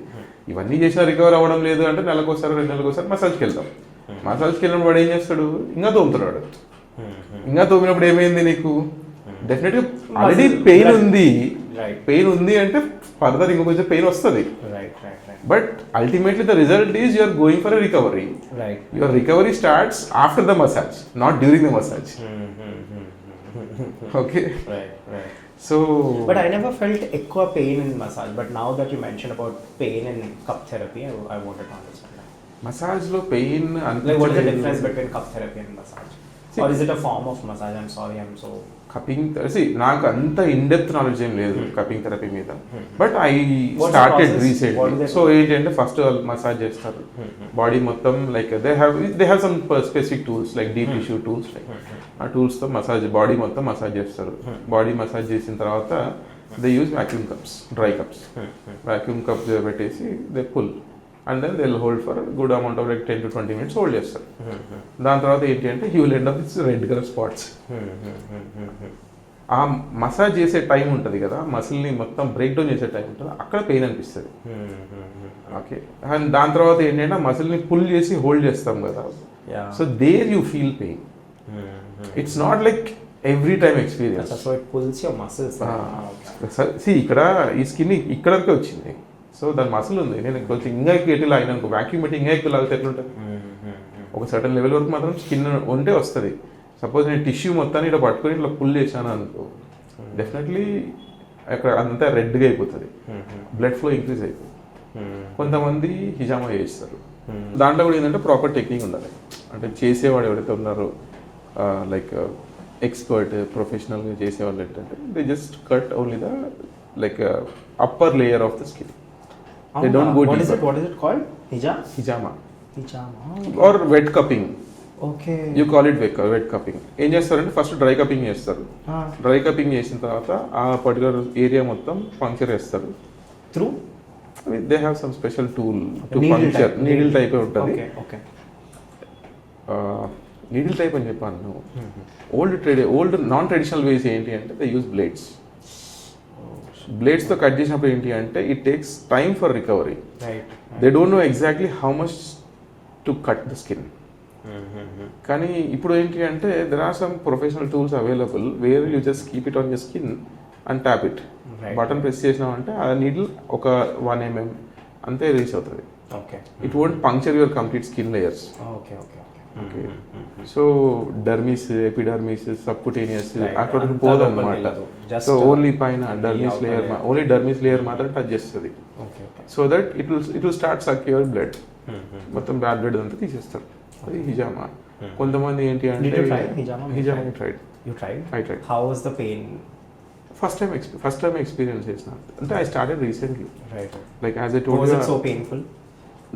ఇవన్నీ చేసినా రికవర్ అవ్వడం లేదు అంటే నెలకోసారి 2 నెలలకోసారి మసాజ్కి వెళ్తాం. మసాజ్కి వెళ్ళినప్పుడు వాడు ఏం చేస్తాడు, ఇంకా తోముతున్నాడు. ఇంకా తోమినప్పుడు ఏమైంది, నీకు డెఫినెట్గా ఆల్రెడీ పెయిన్ ఉంది అంటే ఫర్దర్ ఇంకో కొంచెం పెయిన్ వస్తుంది. Right right right but ultimately the result is you are going for a recovery. Right your recovery starts after the massage, not during the massage. Okay, right right. So But I never felt ఎక్కువ pain in massage. But now that you mentioned about pain in cup therapy, I wanted to understand that. మసాజ్లో pain Like, what is the difference between cup therapy and massage? Or is it a form of massage? I'm sorry, I'm so... cupping నాకు అంత in depth knowledge ఏం లేదు cupping therapy మీద, but I What's the started process? What recently. is it? So ఏంటంటే first massage చేస్తారు body మొత్తం, like they have some specific tools like deep tissue tools, like ఆ టూల్స్తో మసాజ్ బాడీ మొత్తం massage చేస్తారు. బాడీ మసాజ్ చేసిన తర్వాత they use vacuum cups, dry cups, vacuum cups పెట్టేసి they pull and then they will hold for good amount of like 10 to 20 minutes hold చేస్తారు. దాని తర్వాత ఏంటి అంటే you will end up with red colour spots. ఆ massage చేసే time ఉంటుంది కదా, మసిల్ని మొత్తం బ్రేక్ డౌన్ చేసే టైం ఉంటుంది, అక్కడ పెయిన్ అనిపిస్తుంది. ఓకే, అండ్ దాని తర్వాత ఏంటంటే ఆ మసిల్ని పుల్ చేసి హోల్డ్ చేస్తాం కదా, so there you feel pain. It's not like every time experience. So it pulls your muscles. ఇక్కడ ఈ స్కిన్ ఇక్కడికే వచ్చింది, సో దాని మసిల్ ఉంది. నేను కొంచెం ఇంకా ఎట్లా అయినా అనుకో, వ్యాక్యూమ్ పెట్టి ఇంకా ఎక్కువ లాగితే ఎట్లుంటుంది, ఒక సర్టన్ లెవెల్ వరకు మాత్రం స్కిన్ ఉంటే వస్తుంది. సపోజ్ నేను టిష్యూ మొత్తాన్ని ఇట్లా పట్టుకొని ఇట్లా పుల్ చేశాను అనుకో, డెఫినెట్లీ అక్కడ అంతా రెడ్గా అయిపోతుంది, బ్లడ్ ఫ్లో ఇంక్రీజ్ అయిపోతుంది. కొంతమంది హిజామా చేస్తారు, దాంట్లో కూడా ఏంటంటే ప్రాపర్ టెక్నిక్ ఉండాలి. అంటే చేసేవాడు ఎవరైతే ఉన్నారో లైక్ ఎక్స్పర్ట్ ప్రొఫెషనల్గా చేసేవాళ్ళు ఏంటంటే they just cut only the like upper layer of the skin. They don't go What deeper. is it called? Hijama. Hijama. Or wet cupping. Okay. You call it wet cupping. ఏం చేస్తారంటే first dry cupping చేస్తారు. Dry cupping చేసిన తర్వాత ఆ particular area మొత్తం puncture చేస్తారు. Through? They have some special tool to puncture. Needle type ఉంటుంది. Okay. Needle type అని చెప్పాను. ఓల్డ్ నాన్ ట్రెడిషనల్ వేస్ ఏంటి అంటే దే యూజ్ బ్లేడ్స్. బ్లేడ్స్తో కట్ చేసినప్పుడు ఏంటి అంటే it takes time for recovery. They don't know exactly how much to cut the skin. కానీ ఇప్పుడు ఏంటి అంటే there are some professional tools available where you just keep it on your skin and tap it. Button press చేసినామంటే ఆ needle ఒక 1 mm అంతే reach అవుతుంది. It won't puncture your complete skin layers. Okay, so dermis, epidermis, subcutaneous అక్కడికి పోదు అనమాట. So only పైన dermis layer, only dermis layer మాత్రం టచ్ చేస్తుంది. So that it will start suck your blood, మొత్తం బ్యాడ్ బ్లడ్ అంతా తీసేస్తారు. అది హిజామా. కొంతమంది ఏంటి అంటే హిజామా tried. How was the pain? First time experience చేసిన అంటే I started recently. Like as I told Was it so painful?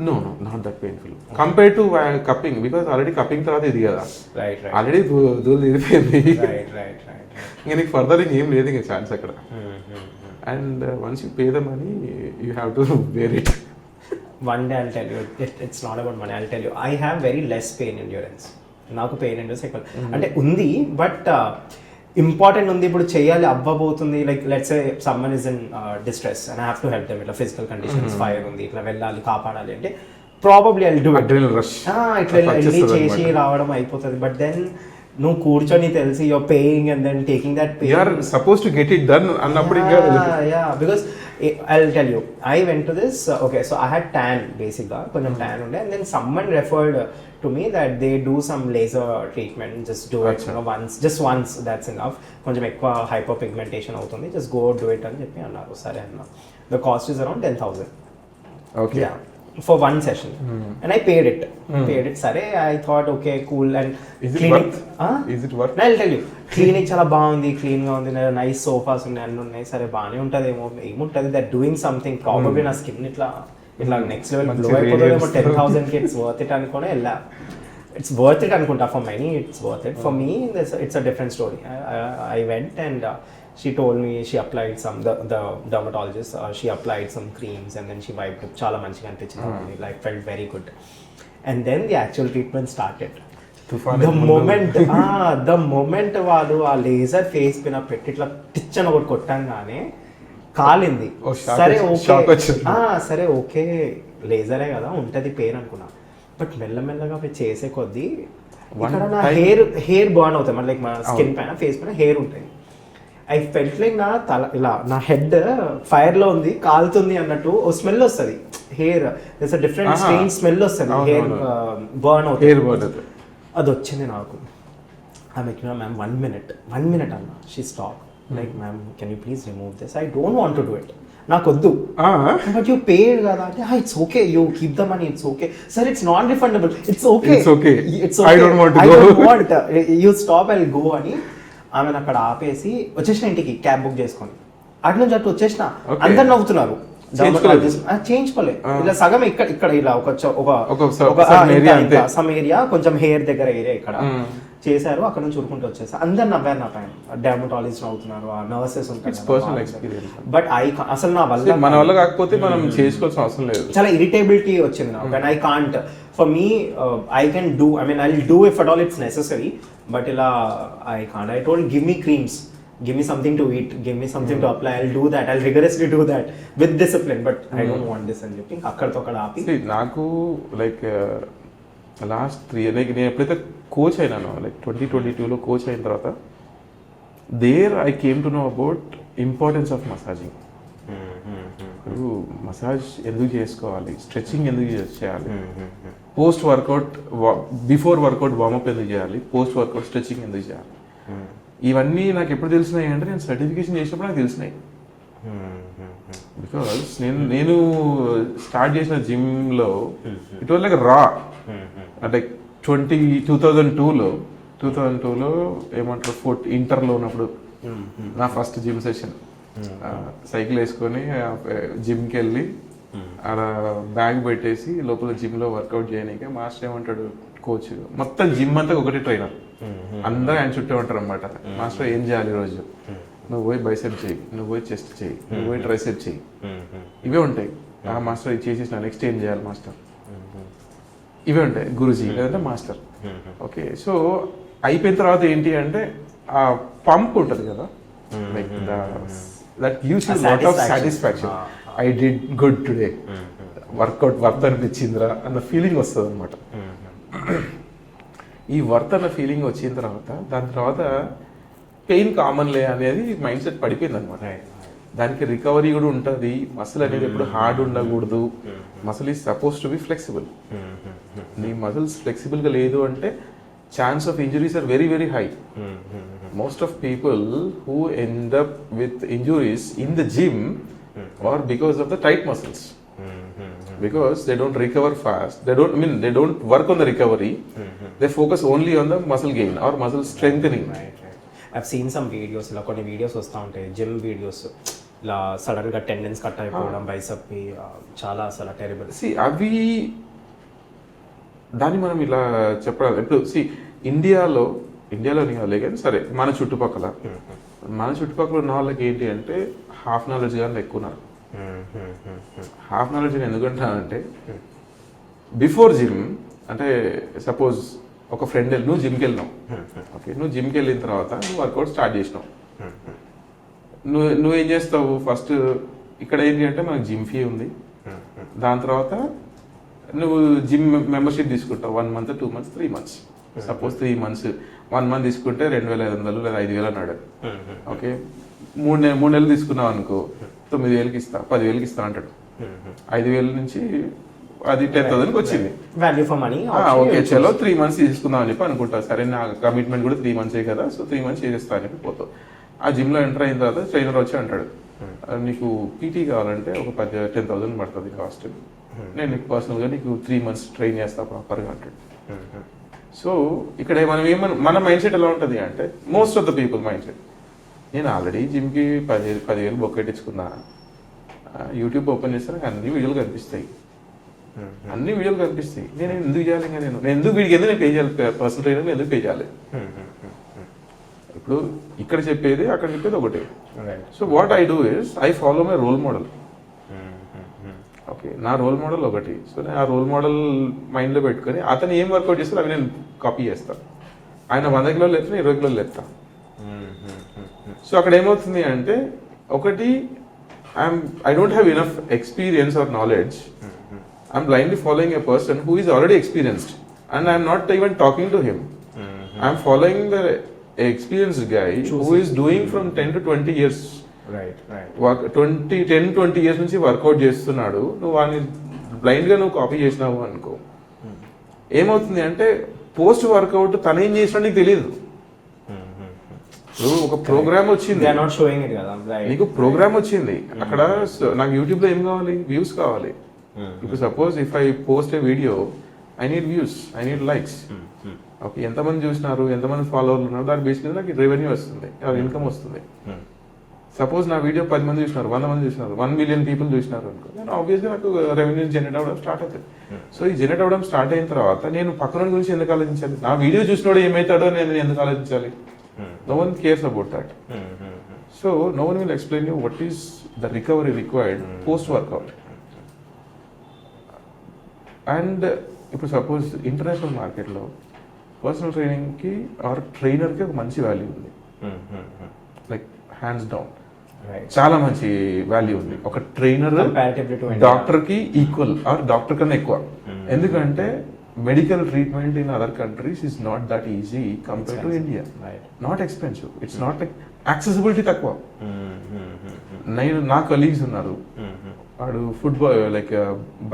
No, not that painful. Compared to cupping, because already cupping తర్వాత ఇది కదా, ఆల్రెడీ దూలు తీరిపోయింది. ఇంకా నీకు ఫర్దర్ ఇంకేం లేదు, ఇంకా ఛాన్స్ అక్కడ. And once you pay the money you have to wear it. One day I'll tell you, it's not about money. I'll tell you, I have very less pain endurance. నాకు pain endurance ఎక్కువ అంటే ఉంది, but important ఉంది. ఇప్పుడు చేయాలి అవ్వబోతుంది, like let's say someone is in distress and I have to help them. ఇట్లా physical conditions, fire ఉంది, ఇట్లా వెళ్ళాలి కాపాడాలి అంటే probably I will do it. ఇట్లా వెళ్ళి చేసి రావడం అయిపోతుంది. బట్ దెన్ నువ్వు కూర్చొని తెలిసి your paying and then taking that pain, you are suppose to get it done అన్నప్పుడు ఇంకా because I'll tell you, I went to this, okay, so I had tan basically, konjam tan unde, and then someone referred to me that they do some laser treatment, just do it, you know, once, that's enough, konjam ekwa hyperpigmentation avutundi, just go do it ani cheppi annaru. Sare anna, the cost is around 10,000. Okay, yeah, for one session. And I paid it. Sare, I thought okay, cool. And is it clinic, worth? Is it worth? I'll tell you, clinic chala baagundi, clean ga undi, nice sofas unnayi, annu unnayi. Sare baane untadi emuntadi, that doing something probably na skin itla next level glow ayipotademo. 10,000 ki it's worth it anikone ella. It's worth it anukunta, for many it's worth it. For me it's a different story. I went and she told me she applied some, the dermatologist, she applied some creams and then she wiped it. Chala manchiga anpichindi, like felt very good. And then the actual treatment started. The moment వాళ్ళు ఆ laser face పైన పెట్టి ఇట్లా టిచ్చన్ ఒకటి కొట్టంగానే కాలింది. సరే okay లేజరే కదా ఉంటది pain అనుకున్నా. బట్ మెల్లమెల్లగా చేసే కొద్దీ ఇక్కడ నా హెయిర్ బర్న్ అవుతాయి, లైక్ మన స్కిన్ పైన, ఫేస్ పైన హెయిర్ ఉంటుంది. ఐ ఫెల్ట్ లైక్ నా తల ఇలా నా హెడ్ ఫైర్లో ఉంది, కాలుతుంది అన్నట్టు ఓ స్మెల్ వస్తుంది. Hair this different strain smell వస్తుంది, హెయిర్ బర్న్ అవుతుంది. అది వచ్చింది నాకు. ఆమె మ్యామ్ 1 minute అన్న. She stop like ma'am can you please remove this, I don't want to do it, నాకు వద్దు. బట్ యూ పేడ్ కదా అంటే it's okay, you keep the money, it's okay sir, it's not refundable, it's okay, I don't want you stop, I will go అని ఆమెను అక్కడ ఆపేసి వచ్చేసిన ఇంటికి క్యాబ్ బుక్ చేసుకొని. అటు నుంచి అటు వచ్చేసిన, అందరు నవ్వుతున్నారు. చేయించుకోలేదు, ఇలా సగం ఇక్కడ ఇలా సమ్ ఏరియా కొంచెం హెయిర్ దగ్గర ఏరియా ఇక్కడ చేశారు. అక్కడ నుంచి ఉరుకుంటూ వచ్చేసా, అందరు నవ్వారు నా పైన. డెర్మటాలజిస్ట్ నవ్వుతున్నారు, ఆ నర్సెస్ ఉంటారు. బట్ అసలు నా వల్ల మన వల్ల కాకపోతే మనం చేసుకోవాల్సిన అవసరం లేదు. చాలా ఇరిటేబిలిటీ వచ్చింది నాకు. And I can't for me, I can do, I mean I will do if at all it's necessary, but ఇలా I can't. I told give me creams, give me something to eat, give me something to apply, I'll do that, I'll rigorously do that with discipline, but I don't want this అని చెప్పి అక్కడతో అక్కడ ఆపి. నాకు like last 3 years like నేను ఎప్పుడైతే coach అయినానో, like 2022లో కోచ్ అయిన తర్వాత there I came to know about importance of massaging. Massage ఎందుకు చేసుకోవాలి, స్ట్రెచ్చింగ్ ఎందుకు చేయాలి, post workout before workout warm up ఎందుకు చేయాలి, పోస్ట్ వర్కౌట్ స్ట్రెచ్చింగ్ ఎందుకు చేయాలి, ఇవన్నీ నాకు ఎప్పుడు తెలిసినాయి అంటే నేను సర్టిఫికేషన్ చేసినప్పుడు నాకు తెలిసినాయి. బికాస్ నేను స్టార్ట్ చేసిన జిమ్లో ఇట్ వాజ్ లైక్ రా, అంటే 2002లో ఏమంటారు ఇంటర్లో ఉన్నప్పుడు నా ఫస్ట్ జిమ్ సెషన్. సైకిల్ వేసుకొని జిమ్కి వెళ్ళి ఆడ బ్యాగ్ పెట్టేసి లోపల జిమ్లో వర్కౌట్ చేయడానికి మాస్టర్ ఏమంటాడు, కోచ్ మొత్తం జిమ్ అంతా ఒకటి ట్రైనర్, అందరూ ఆయన చుట్టూ ఉంటారు అనమాట. మాస్టర్ ఏం చేయాలి ఈరోజు, నువ్వు పోయి బైసెప్ చేయి, నువ్వు పోయి చెస్ట్ చేయి, నువ్వు పోయి ట్రైసెప్ చేయి, ఇవే ఉంటాయి. ఆ మాస్టర్ ఇది చేసేసిన నెక్స్ట్ ఏం చేయాలి మాస్టర్, ఇవే ఉంటాయి. గురుజీ లేదంటే మాస్టర్. ఓకే, సో అయిపోయిన తర్వాత ఏంటి అంటే ఆ పంప్ ఉంటుంది కదా, like that gives you lot of satisfaction. I did good today, workout worth అనిపించిందిరా అన్న ఫీలింగ్ వస్తుంది అనమాట. ఈ వర్త్ అన్న ఫీలింగ్ వచ్చిన తర్వాత దాని తర్వాత పెయిన్ కామన్లే అనేది మైండ్ సెట్ పడిపోయింది అనమాట. దానికి రికవరీ కూడా ఉంటుంది. మసిల్ అనేది ఎప్పుడు హార్డ్ ఉండకూడదు. Muscle is suppose to be flexible. నీ మసిల్స్ ఫ్లెక్సిబుల్గా లేదు అంటే chance of injuries are very very high. Most of people who end up with injuries in the gym are because of the tight muscles. Because they don't recover fast, they don't work on the recovery, they focus only on the muscle gain or muscle strengthening. Right. I've seen some videos, ఇలా కొన్ని videos వస్తూ ఉంటాయి, gym videos, ఇలా sudden గా tendons cut అయిపోవడం, bicep చాలా అసలు terrible. అవి దాన్ని మనం ఇలా చెప్పాలి. ఇప్పుడు ఇండియాలో కాదులే కానీ సరే, మన చుట్టుపక్కల ఉన్న వాళ్ళకి ఏంటి అంటే హాఫ్ నాలెడ్జ్ కానీ ఎక్కువ ఉన్నారు. హాఫ్ నాలెడ్జ్ ఎందుకంటానంటే బిఫోర్ జిమ్ అంటే సపోజ్ ఒక ఫ్రెండ్ నువ్వు జిమ్కి వెళ్ళినావు. ఓకే, నువ్వు జిమ్కి వెళ్ళిన తర్వాత నువ్వు వర్కౌట్ స్టార్ట్ చేసినావు. నువ్వేం చేస్తావు, ఫస్ట్ ఇక్కడ ఏంటి అంటే మనకు జిమ్ ఫీ ఉంది. దాని తర్వాత నువ్వు జిమ్ మెంబర్షిప్ తీసుకుంటావు 1 month, 2 months, 3 months. Suppose 3 months 1 month తీసుకుంటే 2,500 లేదా 5,000 అన్నాడు. ఓకే, 3 నెలలు తీసుకున్నావు అనుకో, 9,000కి ఇస్తా, 10,000కి ఇస్తా అంటాడు. 5,000 నుంచి అది 10,000కి వచ్చింది. Value for money. ఓకే, చలో 3 months తీసుకుందాం అని చెప్పి అనుకుంటా. సరే, నా కమిట్మెంట్ కూడా 3 months కదా, సో 3 months చేసేస్తా అని చెప్పి పోతావు. ఆ జిమ్లో ఎంటర్ అయిన తర్వాత ట్రైనర్ వచ్చి అంటాడు, నీకు పీటీ కావాలంటే ఒక 10,000 పడుతుంది కాస్ట్, నేను నీకు పర్సనల్గా నీకు 3 months ట్రైన్ చేస్తా ప్రాపర్గా అంటాడు. సో ఇక్కడ మన మైండ్ సెట్ ఎలా ఉంటుంది అంటే, most of the people mind set, నేను ఆల్రెడీ జిమ్కి 10,000 బొక్కెట్టించుకున్నా, యూట్యూబ్ ఓపెన్ చేస్తే నాకు అన్ని వీడియోలు కనిపిస్తాయి, నేను ఎందుకు చేయాలి, నేను ఎందుకు వీడికి ఎందుకు పే చేయాలి, పర్సనల్ ట్రైనర్ ఎందుకు పే చేయాలి. ఇప్పుడు ఇక్కడ చెప్పేది అక్కడ చెప్పేది ఒకటే. So what I do is I follow my role model. Okay, నా రోల్ మోడల్ ఒకటి. సో నేను ఆ రోల్ మోడల్ మైండ్లో పెట్టుకొని అతను ఏం వర్కౌట్ చేస్తారో అవి నేను కాపీ చేస్తాను. ఆయన 100 కిలోలు లేపుతాను, 20 కిలోలు లేపుతాను. సో అక్కడ ఏమవుతుంది అంటే, ఒకటి I don't have enough experience or knowledge. I'm blindly following a person who is already experienced and I'm not even talking to him. I'm following the experienced guy who is doing from 10 to 20 years right 10-20 years నుంచి work out చేస్తున్నాడు, నువ్వు వాడిని బ్లైండ్గా నువ్వు copy చేసినావు అనుకో, ఏమవుతుంది అంటే పోస్ట్ వర్కౌట్ తనేం చేసినా నీకు తెలియదు. ఒక ప్రోగ్రామ్ వచ్చింది, నీకు ప్రోగ్రామ్ వచ్చింది అక్కడ, నాకు యూట్యూబ్ లో ఏం కావాలి, వ్యూస్ కావాలి. ఇప్పుడు suppose if I post A video, I need views, I need likes. Okay, ఎంతమంది చూసినారు, ఎంతమంది ఫాలోవర్లు ఉన్నారు, దాని బేస్ మీద నాకు రెవెన్యూ వస్తుంది, ఇన్కమ్ వస్తుంది. సపోజ్ నా వీడియో 10 మంది చూసినారు, 100 మంది చూసినారు, 1 million పీపుల్ చూసినారు అనుకో, నేను ఆబ్వియస్గా నాకు రెవెన్యూ జనరేట్ అవ్వడం స్టార్ట్ అవుతుంది. సో ఈ జనరేట్ అవ్వడం స్టార్ట్ అయిన తర్వాత నేను పక్కన గురించి ఎందుకు ఆలోచించాలి, నా వీడియో చూసినోడు ఏమవుతాడో నేను ఎందుకు ఆలోచించాలి? No one cares about that. So no one will explain you what is the recovery required post workout. And ఇప్పుడు సపోజ్ ఇంటర్నేషనల్ మార్కెట్లో పర్సనల్ ట్రైనింగ్కి ఆర్ ట్రైనర్కి ఒక మంచి వాల్యూ ఉంది, లైక్ హ్యాండ్స్ డౌన్ చాలా మంచి వాల్యూ ఉంది. ఒక ట్రైనర్ డాక్టర్కి ఈక్వల్ ఆర్ డాక్టర్ కన్నా ఎక్కువ. ఎందుకంటే medical treatment in other countries is not that easy compare to India. Not expensive, it's not like accessibility తక్కువ. నా కలీగ్స్ ఉన్నారు, వాడు ఫుట్బాల్ లైక్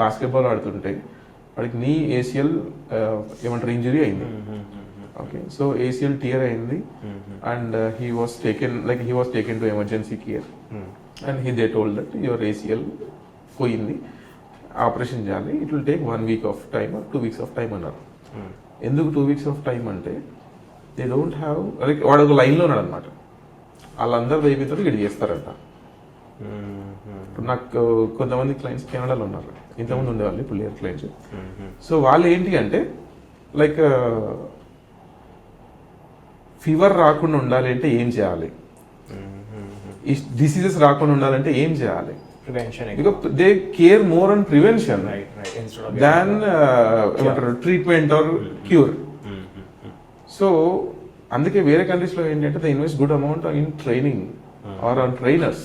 బాస్కెట్బాల్ ఆడుతుంటే వాడికి నీ ఏసిఎల్ ఏమంటారు ఇంజరీ అయింది. ఓకే, సో ఏసిఎల్ టియర్ అయింది and he was taken to emergency care and they told that your ACL పోయింది, ఆపరేషన్ చేయాలి, it will take 1 week of time or 2 weeks of time అన్నారు. ఎందుకు 2 weeks ఆఫ్ టైం అంటే they don't have, like వాడు ఒక లైన్లో ఉన్నాడు అనమాట, వాళ్ళందరూ అయిపోతారు ఇక్కడ చేస్తారంట. ఇప్పుడు నాకు కొంతమంది క్లయింట్స్ కెనడాలో ఉన్నారు, ఇంతకుముందు ఉండేవాళ్ళు, ఇప్పుడు లేరు క్లయింట్స్. సో వాళ్ళు ఏంటి అంటే లైక్ ఫీవర్ రాకుండా ఉండాలి అంటే ఏం చేయాలి, ఈ డిసీజెస్ రాకుండా ఉండాలంటే ఏం చేయాలి, because they care more on prevention than treatment or cure. So అందుకే వేరే కంట్రీస్ లో ఏంటంటే they invest good amount in training or on trainers.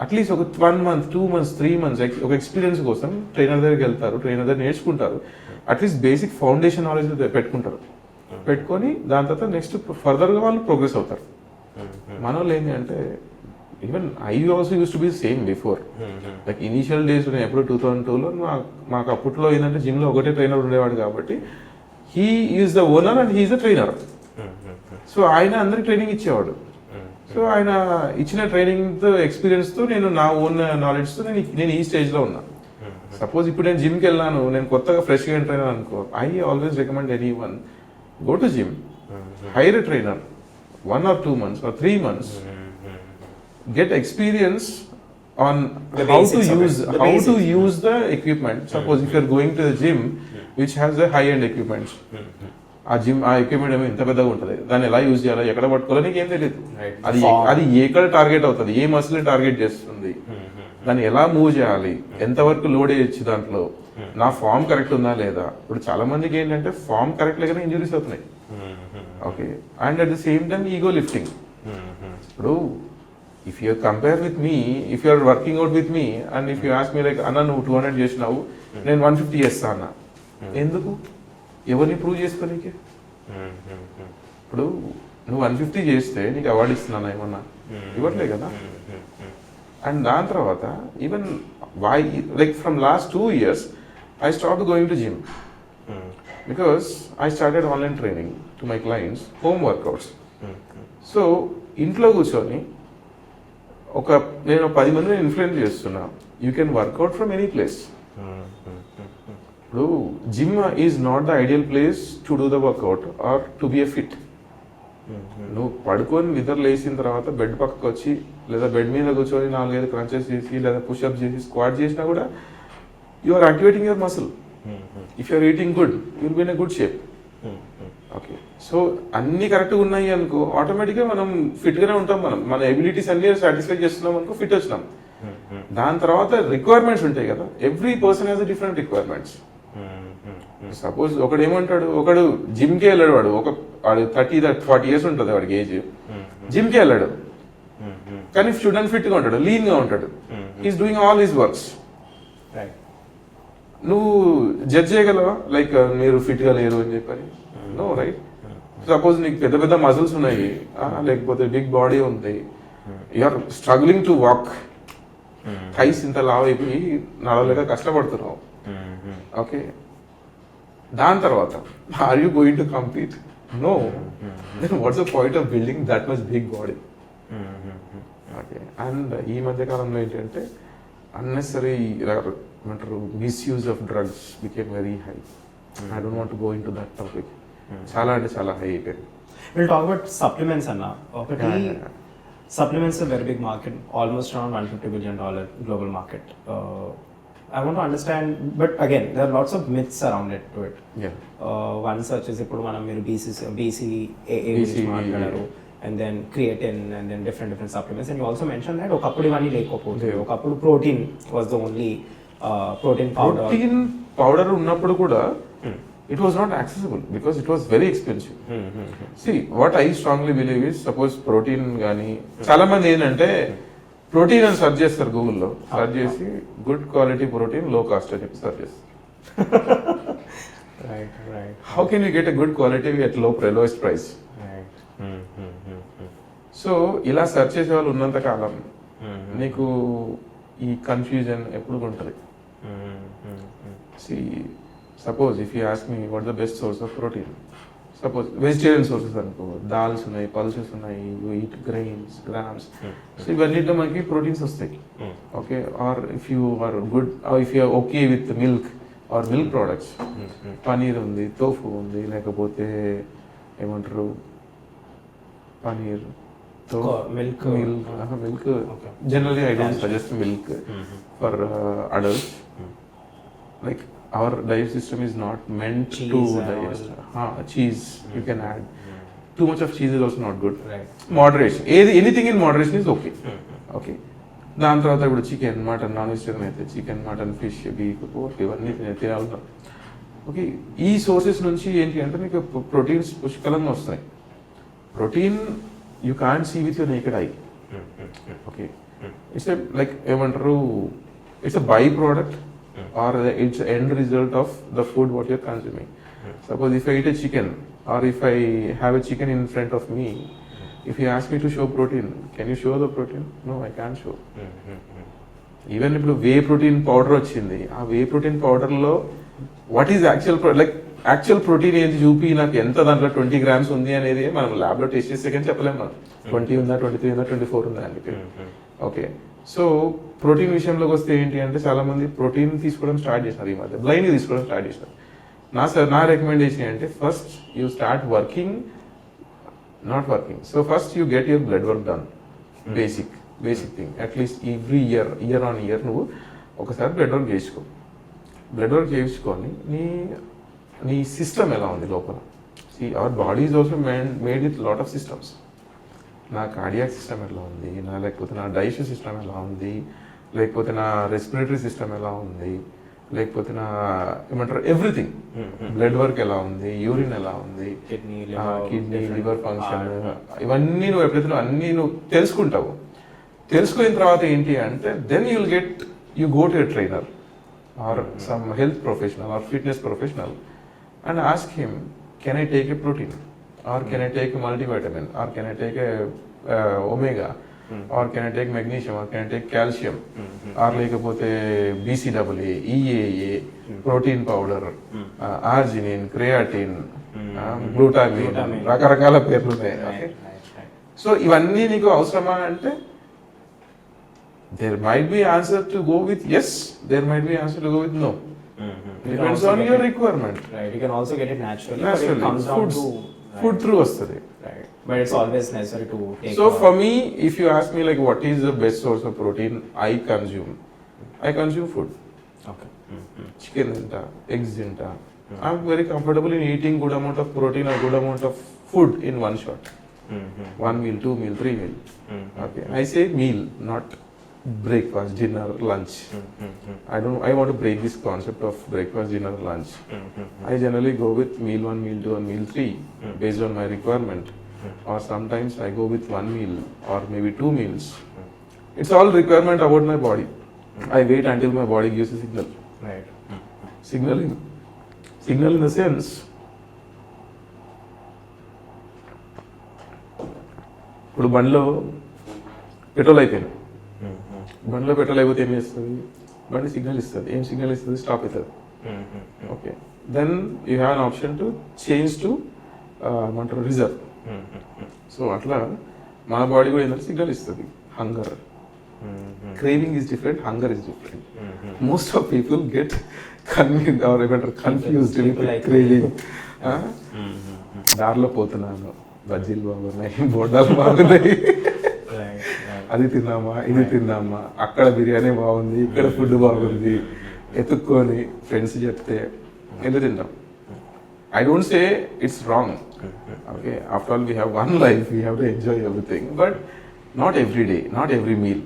At least ఒక 1 month 2 months 3 months ఒక ఎక్స్పీరియన్స్ కోసం ట్రైనర్ దగ్గరికి వెళ్తారు, ట్రైనర్ దగ్గర నేర్చుకుంటారు, అట్లీస్ట్ బేసిక్ ఫౌండేషన్ నాలెడ్జ్ పెట్టుకుంటారు. పెట్టుకొని దాని తర్వాత నెక్స్ట్ ఫర్దర్గా వాళ్ళు ప్రోగ్రెస్ అవుతారు. మన వాళ్ళు ఏంటి అంటే even I also use to be same before, like initial days ఎప్పుడు 2002లో మాకు అప్పట్లో ఏంటంటే జిమ్లో ఒకటే ట్రైనర్ ఉండేవాడు కాబట్టి he is the owner and he is the trainer. So ఆయన అందరికి ట్రైనింగ్ ఇచ్చేవాడు. సో ఆయన ఇచ్చిన ట్రైనింగ్తో ఎక్స్పీరియన్స్తో నేను నా ఓన్ నాలెడ్జ్తో నేను ఈ స్టేజ్లో ఉన్నా. సపోజ్ ఇప్పుడు నేను జిమ్కి వెళ్ళాను, నేను కొత్తగా ఫ్రెష్గా ఎంటర్ అయినా అనుకో, I always recommend anyone go to gym, hire a trainer 1 or 2 months or 3 months, get experience on how to use the equipment. Suppose if you are going to the gym which has a high end equipment, ఆ gym ఆ equipment ఏమో ఇంత పెద్దగా ఉంటుంది, దాన్ని ఎలా use చేయాలో ఎక్కడ పట్టుకోవాలో నీకు ఏం తెలియదు. అది ఎక్కడ టార్గెట్ అవుతుంది, ఏ మసిల్ని టార్గెట్ చేస్తుంది, దాన్ని ఎలా మూవ్ చేయాలి, ఎంతవరకు లోడ్ చేయొచ్చు, దాంట్లో నా ఫామ్ కరెక్ట్ ఉందా లేదా. ఇప్పుడు చాలా మందికి ఏంటంటే ఫామ్ కరెక్ట్ లేకనే ఇంజురీస్ అవుతున్నాయి. Okay, and at the same time ego lifting. ఇప్పుడు if you compare with me, if you are working out with me and if you ask me like అన్న నువ్వు 200 చేసినావు, నేను 150 చేస్తా అన్న, ఎందుకు, ఎవరిని ప్రూవ్ చేసుకోనికి? ఇప్పుడు నువ్వు 150 చేస్తే నీకు అవార్డు ఇస్తున్నాను ఏమన్నా, ఇవ్వట్లే కదా. అండ్ దాని తర్వాత even why like from last 2 years I stop going to gym because I started online training to my clients, home workouts. So ఇంట్లో కూర్చొని నేను 10 మందిని ఇన్ఫ్లుయెన్స్ చేస్తున్నా, you can workout from any place. ఇప్పుడు gym is not the ideal place to do the workout or to be a fit. నువ్వు పడుకొని నిద్ర లేచిన తర్వాత బెడ్ పక్కకు వచ్చి లేదా బెడ్ మీద కూర్చొని 4-5 క్రంచెస్ చేసి లేదా పుషప్ చేసి స్క్వాట్ చేసినా కూడా you are activating your muscle. If you are eating good you will be in a good shape. Okay, so అన్ని కరెక్ట్గా ఉన్నాయి అనుకో, ఆటోమేటిక్గా మనం ఫిట్గానే ఉంటాం. మన ఎబిలిటీస్ అన్ని సాటిస్ఫై చేస్తున్నాం అనుకో, ఫిట్ వచ్చినాం. దాని తర్వాత రిక్వైర్మెంట్స్ ఉంటాయి కదా, every person has different requirements. Suppose ఒకడు ఏమంటాడు, ఒకడు జిమ్కి వెళ్ళాడు, వాడు 30-40 years ఉంటుంది వాడికి ఏజ్, జిమ్కి వెళ్ళాడు కానీ స్టూడెంట్ ఫిట్గా ఉంటాడు, లీన్గా ఉంటాడు, is doing all his works. నువ్వు జడ్జ్ చేయగలవా లైక్ మీరు ఫిట్గా లేరు అని చెప్పని? No, right? సపోజ్ నీకు పెద్ద పెద్ద మజిల్స్ ఉన్నాయి, లేకపోతే బిగ్ బాడీ ఉంది, you are struggling to walk, thighs ఇంత లావ్ అయిపోయి నడవలేక కష్టపడుతున్నావు. ఓకే, దాని తర్వాత are you going to compete? No. Then what's the point of building that much big body? Okay, and ఈ మధ్య కాలంలో ఏంటంటే అన్నెసరీ ఏమంటారు misuse of drugs became very high. I don't want go into that topic. చాలా అంటే చాలా high అయిపోయింది. Will talk about supplements అన్న. ఒకటి, supplements are a very big market, almost around $150 billion global market. I want to understand, but again, there are lots of myths around it to it. Yeah. One such is ఇప్పుడు మనం మీరు BCAA గురించి మాట్లాడారు, and then creatine, and then different supplements, and you also mentioned that ఒకప్పుడు ఇవన్నీ లేకపోతే, ఒకప్పుడు protein was the only protein powder. Protein powder ఉన్నప్పుడు కూడా it was not accessible because it was very expensive. See, what I strongly believe is, suppose protein గానీ చాలా మంది ఏంటంటే ప్రోటీన్ అని సర్చ్ చేస్తారు గూగుల్లో, సర్చ్ చేసి good quality protein low cost అని చెప్పి సర్చ్ చేస్తారు. How can you get a good quality at lowest price? So ఇలా సర్చ్ చేసే వాళ్ళు ఉన్నంత కాలం నీకు ఈ కన్ఫ్యూజన్ ఎప్పుడు ఉంటుంది. Suppose if you ask me what the best source of protein, suppose vegetarian sources అనుకో, దాల్స్ ఉన్నాయి, పల్సెస్ ఉన్నాయి, you eat grains, grams, so ఇవన్నిట్లో మనకి ప్రోటీన్స్ వస్తాయి. Okay, or if you are good, if you are okay with milk or milk products, paneer ఉంది, tofu ఉంది, లేకపోతే ఏమంటారు paneer, milk. Generally I don't suggest milk for adults. Like our diet system is not meant cheese to digest. Cheese you can add. Too much of cheese is also not good. Right. Moderation. Anything in moderation is okay. Okay. దాని తర్వాత ఇప్పుడు chicken, mutton, non vegetarian అయితే chicken, mutton, fish, beef, pork ఇవన్నీ తినాలి. Okay, ఈ sources నుంచి ఏంటి అంటే మీకు ప్రోటీన్స్ పుష్కలంగా వస్తాయి. Protein you can't see with your naked eye. Okay, it's like ఏమంటారు, it's a byproduct or it's end result of the food what you're consuming. Suppose if I eat a chicken, or if I have a chicken in front of me, if you ask me to show protein, can you show the protein? No, I can't show. Even ఇప్పుడు whey protein powder వచ్చింది, ఆ whey protein పౌడర్లో what is actual protein ఏంటి చూపి నాకు ఎంత దాంట్లో 20 grams ఉంది అనేది మనం ల్యాబ్లో టెస్ట్ చేస్తే కానీ చెప్పలేము మనం 20 ఉందా, 23 ఉందా, 24 ఉందా అని. ఓకే, సో ప్రోటీన్ విషయంలోకి వస్తే ఏంటి అంటే చాలా మంది ప్రోటీన్ తీసుకోవడం స్టార్ట్ చేస్తారు ఈ మధ్య, బ్లైండ్గా తీసుకోవడం స్టార్ట్ చేస్తారు. నా రికమెండేషన్ ఏంటంటే first you start working, not working. So first you get your blood work done, basic thing. At least every year on year నువ్వు ఒకసారి బ్లడ్ వర్క్ చేసుకో. బ్లడ్ వర్క్ చేయించుకొని నీ సిస్టమ్ ఎలా ఉంది లోపల. Our body is also made with lot of systems. నా cardiac system ఎలా ఉంది, లేకపోతే నా డైజెషన్ సిస్టమ్ ఎలా ఉంది, లేకపోతే నా రెస్పిరేటరీ సిస్టమ్ ఎలా ఉంది, లేకపోతే నా ఏమంటారు ఎవ్రీథింగ్, బ్లడ్ వర్క్ ఎలా ఉంది, యూరిన్ ఎలా ఉంది, కిడ్నీ, లివర్ ఫంక్షన్, ఇవన్నీ నువ్వు ఎప్పుడైతే అన్నీ నువ్వు తెలుసుకుంటావు. తెలుసుకున్న తర్వాత ఏంటి అంటే then you go to a trainer or some health professional or fitness professional and ask him, can I take a protein, or can I take a multivitamin, or can I take a omega, or can I take magnesium, or can I take calcium, or లేకపోతే BCAA, EAA, protein powder, arginine, creatine, glutamine, రకరకాల పేర్లు ఉన్నాయి. Okay, so ఇవన్నీ నీకు అవసరమా అంటే there might be answer to go with yes, there might be answer to go with no. Depends on your requirement. Right, you can also get it naturally. But it comes down to food through వస్తుంది. Right, but it's always necessary to take. So for me, if you ask me like what is the best source of protein I consume food. Okay. Chicken tinta, eggs tinta. I'm very comfortable in eating good amount of protein or good amount of food in one shot. One meal, 2 meal, 3 meal. Okay, I say meal, not breakfast, dinner, lunch. I want to break this concept of breakfast, dinner, lunch. I generally go with meal 1, meal 2 and meal 3 based on my requirement, or sometimes I go with 1 meal or maybe 2 meals. It's all requirement about my body. I wait until my body gives a signal. Right. Signal in the sense ఇప్పుడు బండిలో petrol అయిపోయింది, బండిలో petrol అయిపోతే ఏం చేస్తుంది, బండి signal ఇస్తుంది. ఏం సిగ్నల్ ఇస్తుంది? స్టాప్ అవుతుంది. Okay, then you have an option to change to ఏమంటారు రిజర్వ్. సో అట్లా మన బాడీ కూడా ఏంటంటే సిగ్నల్ ఇస్తుంది. Hunger, craving is different, hunger is different. Most of people get confused with craving. దారిలో పోతున్నాను, బజ్జీలు బాగున్నాయి, బోండాలు బాగున్నాయి, అది తిన్నామా, ఇది తిన్నామా, అక్కడ బిర్యానీ బాగుంది, ఇక్కడ ఫుడ్ బాగుంది, ఎత్తుక్కొని ఫ్రెండ్స్ చెప్తే ఎందుకు తింటాం. I don't say it's wrong. Okay, after all, we have one life, we have to enjoy everything, but not every day, not every meal.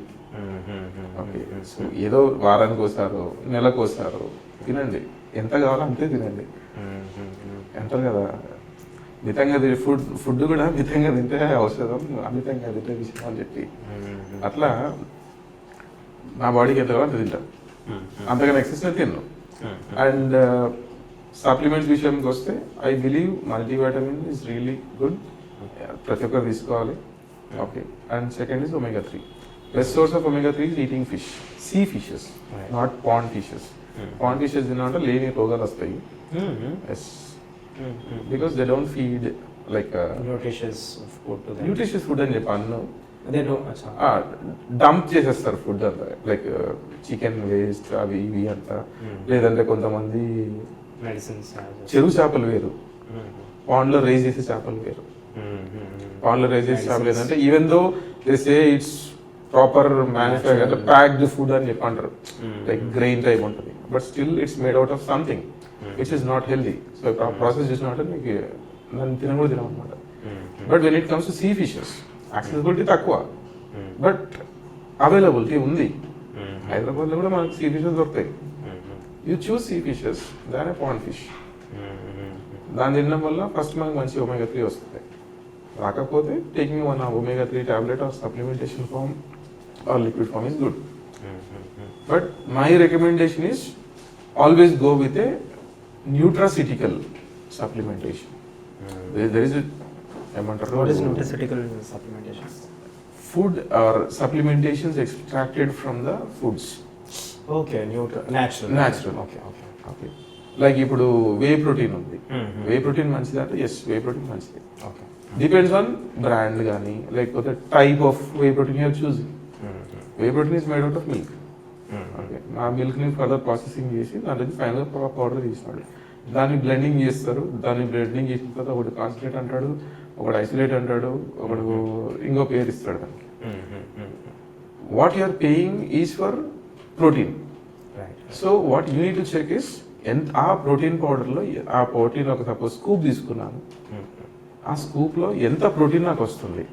Okay, so ఏదో వారానికి ఒకసారో నెలకు ఒకసారో తినండి, ఎంత కావాలో అంతే తినండి. అంటారు కదా, మితంగా ఫుడ్ కూడా మితంగా తింటే ఔషధం, అమితంగా తింటే విషయం అని చెప్పి, అట్లా నా బాడీకి ఎంత కావాలో అంత తింటాం, అంతగా ఎక్సెస్ తిన్నాను. అండ్ సప్లిమెంట్స్ విషయానికి వస్తే I believe multivitamin is really good, ప్రతి ఒక్కరు తీసుకోవాలి. Okay, and second is omega 3. Best source of omega 3 is eating fish, sea fishes, not pond fishes. Pond fishes తిన్నామంటే లేని రోగాలు వస్తాయి. Yes, because they don't feed like nutritious food అని చెప్పి అన్ను డంప్ చేసేస్తారు ఫుడ్ అంతా, లైక్ చికెన్ వేస్ట్ అవి ఇవి అంతా. లేదంటే కొంతమంది చెరువు చేపలు వేరు, పాండ్లో రైజ్ చేసే చేపలు వేరు. పాండ్లో రైజ్ చేసే చేపలు ఏంటంటే even though they say it's proper manufacture అంటే ప్యాక్డ్ ఫుడ్ అని చెప్పి అంటారు, లైక్ గ్రెయిన్ టైప్ ఉంటుంది, but still it's made out of something which is not healthy. So process చేసినట్టు మీకు దాన్ని తినకూడదు తినమాట. But when it comes to sea fishes accessibility తక్కువ, బట్ అవైలబిలిటీ ఉంది. హైదరాబాద్లో కూడా మనకు సీ ఫిషెస్ దొరుకుతాయి. You choose sea fishes than pond fish. దాన్ని తినడం వల్ల ఫస్ట్ మనకు మంచి ఒమేగా 3 వస్తుంది. రాకపోతే taking one omega 3 tablet or supplementation form or liquid form is good. But my recommendation is always go with a nutraceutical supplementation. There is ఏమంటారు, food or supplementations extracted from the foods. Okay, natural. Okay, like ఇప్పుడు whey protein ఉంది, whey protein మంచిది అంటే yes, whey protein మంచిది. Okay, depends on brand కానీ లేకపోతే type of whey protein you're choosing. Whey protein is made out of milk. Okay, ఆ మిల్క్ని further processing చేసి దాని ఫైనల్గా పౌడర్ తీసినాడు, దాన్ని బ్లెండింగ్ చేస్తారు. దాన్ని బ్లెండింగ్ చేసిన తర్వాత ఒకటి కాన్సన్ట్రేట్ అంటాడు, ఒకటి ఐసోలేట్ అంటాడు, ఒకడు ఇంకో పేరు ఇస్తాడు దానికి. What you are paying is for protein. So what you need to check is ఆ ప్రోటీన్ పౌడర్లో ఆ ప్రోటీన్ ఒక సపోజ్ స్కూప్ తీసుకున్నాను, ఆ స్కూప్లో ఎంత ప్రోటీన్ నాకు వస్తుంది.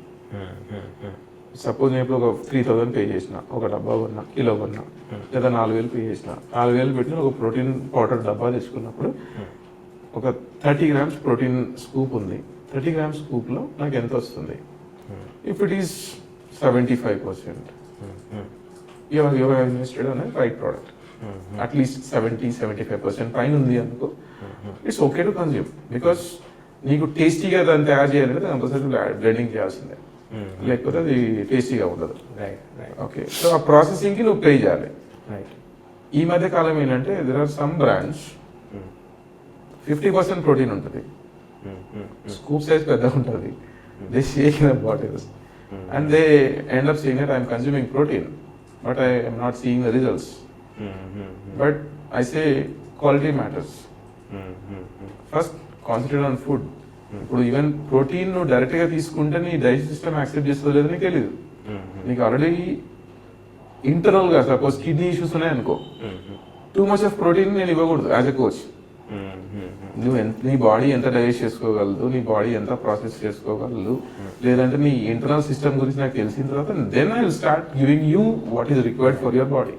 సపోజ్ నేను ఇప్పుడు ఒక 3000 పే చేసిన, ఒక డబ్బా కొన్నా, కిలో కొన్నా, లేదా 4000 పే చేసిన, 4000 పెట్టిన ఒక ప్రోటీన్ పౌడర్ డబ్బా తెచ్చుకున్నప్పుడు ఒక 30 grams ప్రోటీన్ స్కూప్ ఉంది. 30 grams స్కూప్లో నాకు ఎంత వస్తుంది? If it is 75%, you have invested on a right product. At least 70-75% పైన ఉంది అనుకో, it's okay to consume. Because నీకు టేస్టీగా దాన్ని తయారు చేయాలంటే కంపల్సరీ బ్లెండింగ్ చేయాల్సిందే, లేకపోతే అది టేస్టీగా ఉండదు. ఓకే, సో ఆ ప్రాసెసింగ్కి నువ్వు పే చేయాలి. ఈ మధ్య కాలం ఏంటంటే there are some brands 50% protein ఉంటుంది, స్కూప్ సైజ్ పెద్దగా ఉంటుంది, they shake in bottles and they end up saying that I'm consuming protein but I am not seeing the results. But I say quality matters. First, concentrate on food. ఇప్పుడు even protein నువ్వు డైరెక్ట్గా తీసుకుంటే నీ digest system accept చేస్తుందో లేదో నీకు తెలియదు. నీకు ఆల్రెడీ ఇంటర్నల్గా సపోజ్ కిడ్నీ ఇష్యూస్ ఉన్నాయనుకో, టూ మచ్ ఆఫ్ ప్రోటీన్ నేను ఇవ్వకూడదు యాజ్ ఎ కోచ్. నువ్వు నీ బాడీ ఎంత డైజెస్ట్ చేసుకోగలదు, నీ బాడీ ఎంత ప్రాసెస్ చేసుకోగలదు, లేదంటే నీ ఇంటర్నల్ సిస్టమ్ గురించి నాకు తెలిసిన తర్వాత then I will start giving you what is required for your body.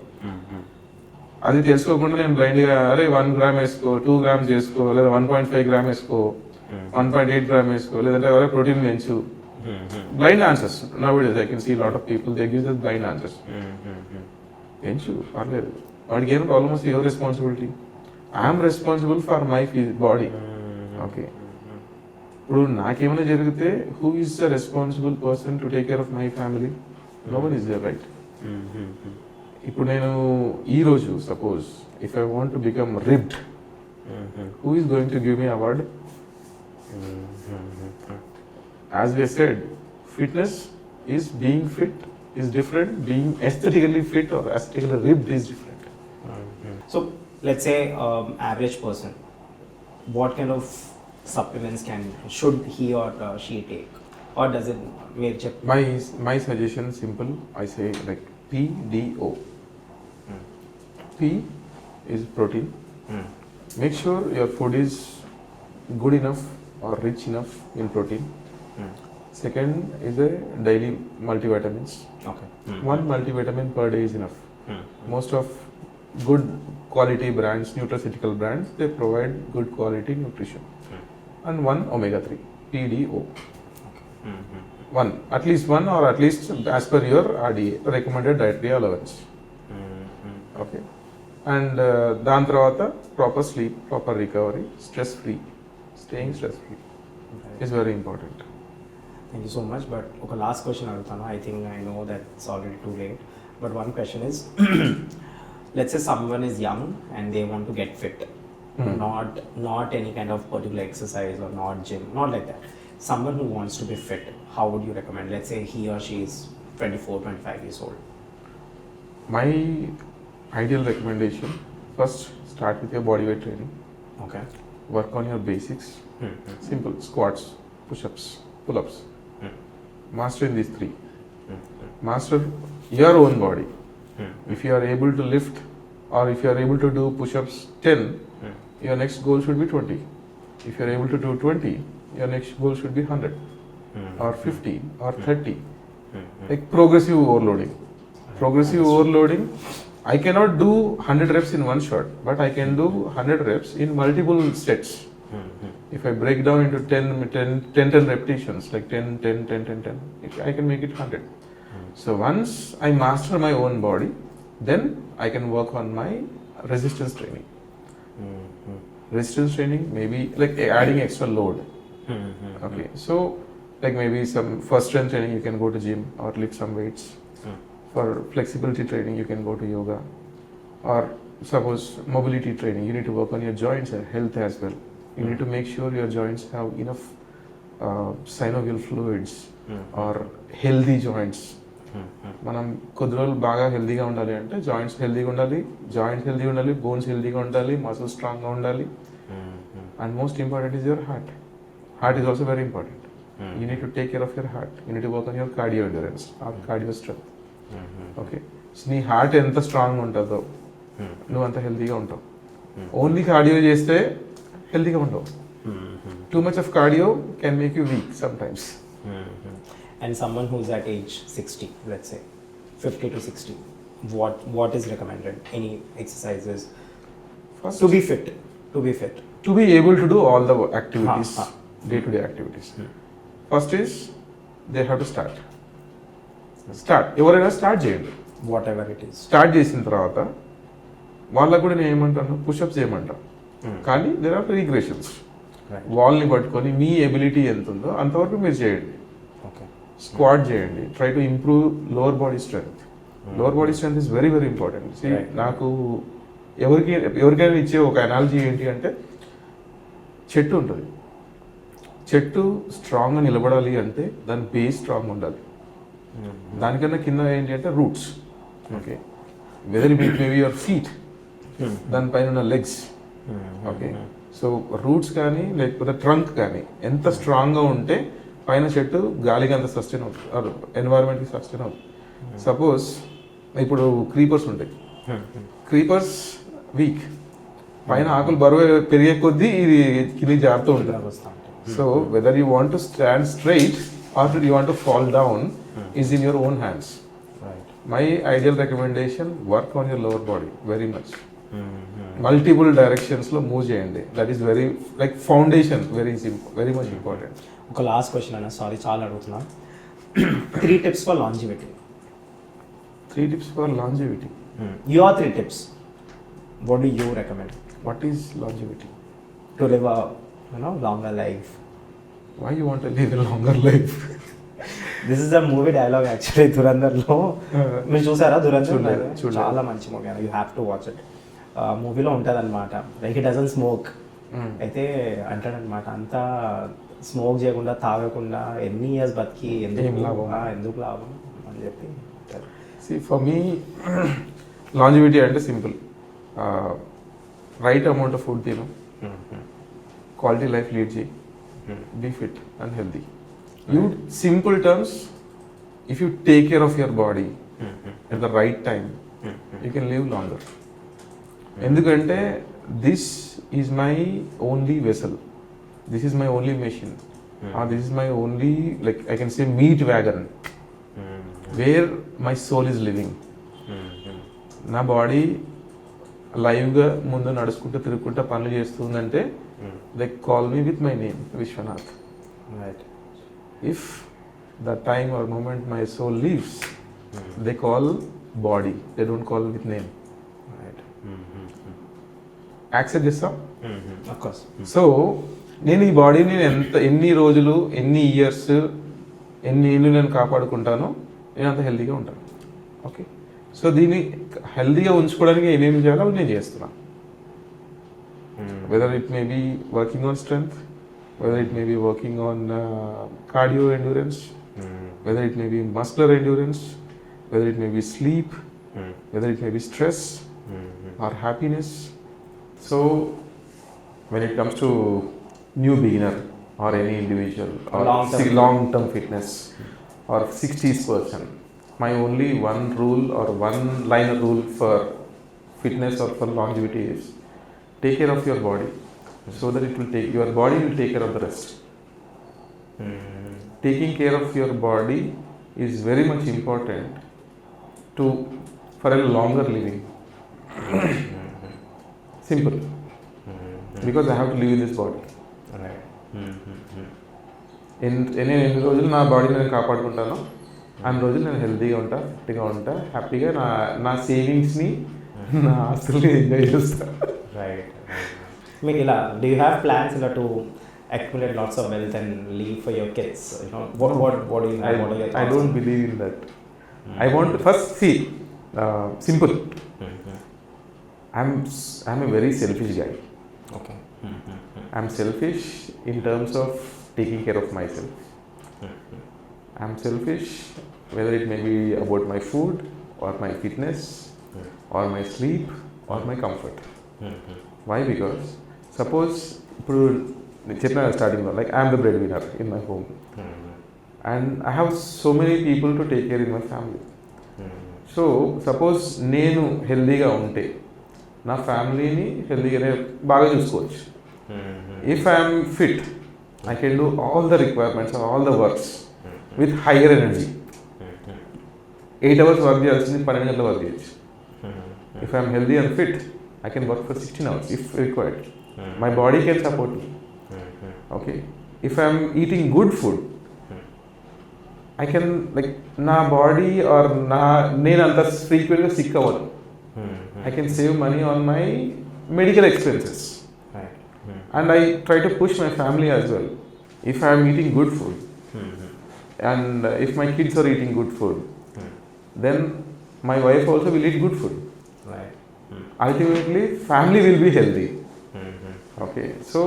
అది తెలుసుకోకుండా నేను బ్లైండ్గా అరే 1 gram వేసుకో, 2 grams వేసుకో, లేదా 1.5 gram వేసుకో, 1.8 gram వేసుకో, లేదంటే ఎవరైనా ప్రోటీన్ పెంచు. Blind answers nowadays I can see lot of people they give that blind answers. పెంచు పర్లేదు, వాడికి ఏం ప్రాబ్లమ్ వస్తే your responsibility. I am responsible for my body. Okay. ఇప్పుడు నాకేమైనా జరిగితే who is the responsible person to take care of my family? No one is there, right? ఇప్పుడు నేను ఈరోజు suppose if I want to become ribbed, who is going to give me award? As we said, fitness is being fit is different, being aesthetically fit or aesthetically ribbed is different. So let's say average person, what kind of supplements should he or she take, or does it make My suggestion simple, I say like PDO. P is protein. Make sure your food is good enough or rich enough in protein. Second is a daily multivitamins. Okay. One multivitamin per day is enough. Most of good quality brands, nutraceutical brands, they provide good quality nutrition. And one omega-3, PDO. One, at least one, or at least as per your RDA, recommended dietary allowance. Okay. And దాని తర్వాత proper sleep, proper recovery, stress free. Staying stress free is very important. Thank you so much. But okay, last question adutano. I think I know that it's already too late. But one question is, let's say someone is young and they want to get fit, not any kind of particular exercise or not gym, not like that. Someone who wants to be fit, how would you recommend? Let's say he or she is 24, 25 years old. My ideal recommendation: first, start with your bodyweight training. Okay. Work on your basics. Simple squats, push-ups, pull-ups. Master in these three. Master your own body. If you are able to lift, or if you are able to do push-ups 10, your next goal should be 20. If you are able to do 20, your next goal should be 100 or 50 or 30. Like progressive overloading. Progressive overloading, I cannot do 100 reps in one shot, but I can do 100 reps in multiple sets. If I break down into 10 repetitions, like 10, 10, 10, 10, 10, I can make it 100. So once I master my own body, then I can work on my resistance training. Resistance training, maybe like adding extra load. Okay, so like maybe some first strength training, you can go to gym or lift some weights. For flexibility training, you can go to yoga. Or suppose mobility training, you need to work on your joints and health as well. You need to make sure your joints have enough synovial fluids or healthy joints. మనం కొద్ది రోజులు బాగా హెల్తీగా ఉండాలి అంటే joints హెల్తీగా ఉండాలి, bones హెల్తీగా ఉండాలి, మసిల్స్ స్ట్రాంగ్గా ఉండాలి. And most important is your heart. Heart is also very important. You need to take care of your heart. You need to work on your cardio endurance or cardio strength. Okay, నీ heart ఎంత strong ఉంటుందో నువ్వు అంత హెల్తీగా ఉంటావు. Only cardio చేస్తే హెల్తీగా ఉండవు. Too much of cardio can make you weak sometimes. And someone who's at age 60, let's say 50 to 60, what is recommended? Any exercises First, to be fit? To be able to do all the activities, day-to-day activities. First is they have to start. ఎవరైనా start చేయండి. Whatever it is. Start చేసిన తర్వాత వాళ్ళకు కూడా నేను ఏమంటాను, push-ups చేయమంటాను. కానీ there are regressions. వాల్ని పట్టుకొని మీ ability ఎంత ఉందో అంతవరకు మీరు చేయండి. స్క్వాట్ చేయండి. Try to improve lower body strength. Lower body strength is very very important. నాకు ఎవరికైనా ఇచ్చే ఒక అనాలజీ ఏంటి అంటే, చెట్టు ఉంటుంది. చెట్టు స్ట్రాంగ్గా నిలబడాలి అంటే దాని బేస్ స్ట్రాంగ్ ఉండాలి. దానికన్నా కింద ఏంటి అంటే roots. Okay, whether it maybe your feet, దానిపైన ఉన్న లెగ్స్. ఓకే, సో రూట్స్ కానీ లేకపోతే ట్రంక్ కానీ ఎంత స్ట్రాంగ్గా ఉంటే పైన చెట్టు గాలికి అంత సస్టైన్ అవుతుంది, ఆర్ ఎన్వైరన్మెంట్కి సస్టైన్ అవుతుంది. సపోజ్ ఇప్పుడు క్రీపర్స్ ఉంటాయి. క్రీపర్స్ వీక్, పైన ఆకులు బరువు పెరిగే కొద్దీ ఇది కింద జారుతూ ఉంటుంది. So whether you want to stand straight or you want to fall down is in your own hands. My ideal recommendation, work on your lower body very much. Multiple డైరెక్షన్స్లో మూవ్ చేయండి. That is very like foundation, very much important. ఒక last question అన్న, sorry చాలా అడుగుతున్నా. 3 tips for longevity. 3 tips for longevity. Your 3 tips. What do you recommend? What is longevity? To live a longer life. why you want to live a longer life? This is a movie dialogue actually దురంధర్లో. మీరు చూసారా దురంధర్? చూడలేదు. చాలా మంచి movie, you have to watch it. మూవీలో ఉంటుంది అనమాట, like he doesn't smoke. అయితే అంటాడనమాట, అంతా స్మోక్ చేయకుండా తాగకుండా ఎన్ని ఇయర్స్ బతికి ఎందుకు లాభం అని చెప్పి. See, for me, longevity అంటే సింపుల్. రైట్ అమౌంట్ ఆఫ్ ఫుడ్ తిను, క్వాలిటీ లైఫ్ లీడ్ చేయి, be fit and healthy. You, simple terms, if you take care of your body at the right time, you can live longer. ఎందుకంటే this is my only vessel, this is my only machine, or this is my only, like I can say, meat wagon where my soul is living. నా body లైవ్గా ముందు నడుచుకుంటూ తిరుగుకుంటూ పనులు చేస్తుందంటే they call me with my name, Vishwanath. Right. If the time or moment my soul leaves, they call body, they don't call with name. Right. Accept this, sir? Of course. So నేను ఈ బాడీని ఎన్ని రోజులు, ఎన్ని years, ఎన్ని ఏళ్ళు నేను కాపాడుకుంటానో నేను అంత హెల్తీగా ఉంటాను. ఓకే, సో దీన్ని హెల్తీగా ఉంచుకోవడానికి ఏమేమి చేయాలో అవి నేను చేస్తున్నాను. Whether it may be working on strength, whether it may be working on cardio endurance, whether it may be muscular endurance, whether it may be sleep, whether it may be stress or happiness. So when it comes to new beginner or any individual or long-term fitness or 60s person, my only one rule or one line rule for fitness or for longevity is take care of your body, so that it will take, your body will take care of the rest. Taking care of your body is very much important for a longer living. Simple. Because I have to live in this body. Right. ఎన్ని రోజులు నా బాడీని నేను కాపాడుకుంటానో అన్ని రోజులు నేను హెల్తీగా ఉంటా, ఫిట్గా ఉంటా, హ్యాపీగా నా సేవింగ్స్ని, నా ఆస్తుల్ని ఎంజాయ్ చేస్తా. రైట్. మీకు ఇలా, do you have plans to accumulate lots of wealth and leave for your kids? You know, what do you have? What are your thoughts? I don't believe in that. I want to first see, simple. I'm a very selfish guy. Okay. I'm selfish in terms of taking care of myself. I'm selfish whether it may be about my food or my fitness or my sleep or my comfort. Why? Because suppose, ఇప్పుడు చెప్పిన స్టార్టింగ్లో, like I'm the bread winner in my home and I have so many people to take care in my family. So suppose నేను హెల్దీగా ఉంటే నా ఫ్యామిలీని హెల్దీగానే బాగా చూసుకోవచ్చు. If I'm fit, I can do all the requirements, all the works with higher energy. 8 hours work చేయాల్సింది 12 గంటలు work చేయొచ్చు. If I am healthy and fit, I can work for 16 hours if required. My body can support me. Okay. If I am eating good food, I can, like, నా body are నేను అంత ఫ్రీక్వెంట్గా sick అవ్వను. I can save money on my medical expenses. And I try to push my family as well. If I am eating good food and if my kids are eating good food, then my wife also will eat good food. Right. Ultimately, family will be healthy. Okay. So,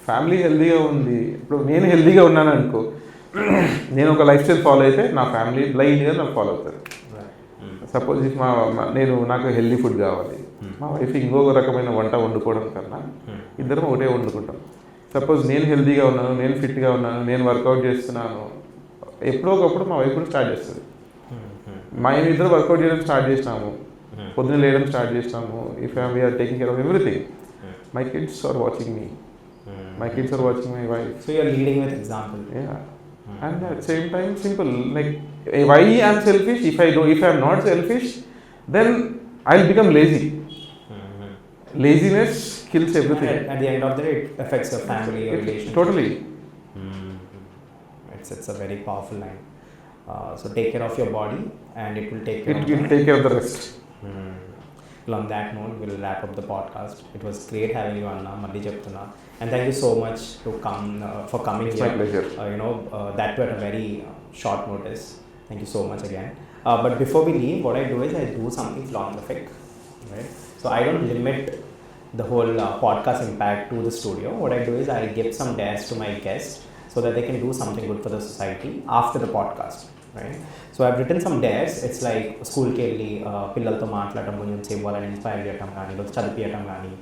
family హెల్దీగా ఉంది, ఇప్పుడు నేను హెల్దీగా ఉన్నాను అనుకో, నేను ఒక life style follow అయితే నా ఫ్యామిలీ బ్లైండ్గా నాకు ఫాలో అవుతారు. సపోజ్ ఇఫ్ నాకు హెల్దీ ఫుడ్ కావాలి, మా వైఫ్ ఇంకొక రకమైన వంట వండుకోవడం కన్నా ఇద్దరం ఒకటే వండుకుంటాం. సపోజ్ నేను హెల్దీగా ఉన్నాను, నేను ఫిట్గా ఉన్నాను, నేను వర్కౌట్ చేస్తున్నాను, ఎప్పుడో ఒకప్పుడు మా వైఫ్ కూడా స్టార్ట్ చేస్తుంది. మేము ఇద్దరు వర్కౌట్ చేయడం స్టార్ట్ చేసినాము, పొద్దున్న లేయడం స్టార్ట్ చేసినాము. If we are taking care of everything, my kids are watching me, my kids are watching my wife. So you are leading with example. Yeah. And at the same time, simple, like, why I am selfish? If I am not selfish, then I'll become lazy. Laziness kills everything. At the end of the day, it affects your family, your relationship. Totally. It's a very powerful line. So take care of your body and it will take care of the rest. Well, on that note, we'll wrap up the podcast. It was great having you, Anna, Malli Cheptuna. And thank you so much to come for coming It's here. my pleasure. That were at a very short notice. Thank you so much again. But before we leave, what I do is I do something philanthropic, right? So I don't limit the whole podcast impact to the studio. What I do is I give some dares to my guests so that they can do something good for the society after the podcast, right? So I've written some dares. It's like school కి వెళ్ళి పిల్లలతో మాట్లాడటం, కొంచెం సేపు వాళ్ళని inspire చేయడం కానీ, లేదా చదివించడం కానీ,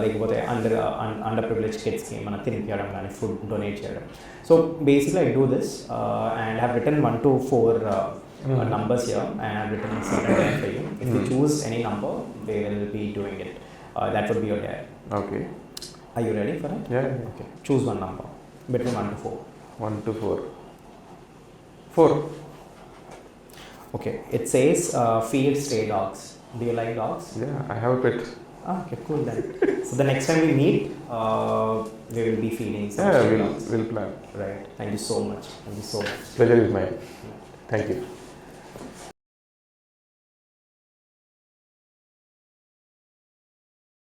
లేకపోతే అండర్ ప్రివిలేజ్ కిడ్స్కి మనం తినిపించడం కానీ, ఫుడ్ డొనేట్ చేయడం. So basically I do this and have return 1 to 4 numbers here, and I've written certain dare for you. If you choose any number, they will be doing it. That would be your dare. Okay. Are you ready for it? Yeah. Okay. Choose one number between 1 to 4. 1 to 4. 4. Okay. It says feed stray dogs. Do you like dogs? Yeah, I have a pet. Okay, cool then. So the next time we meet, we will be feeding some stray dogs. We'll plan. Right. Thank you so much. Thank you so much. Pleasure is mine. Thank you.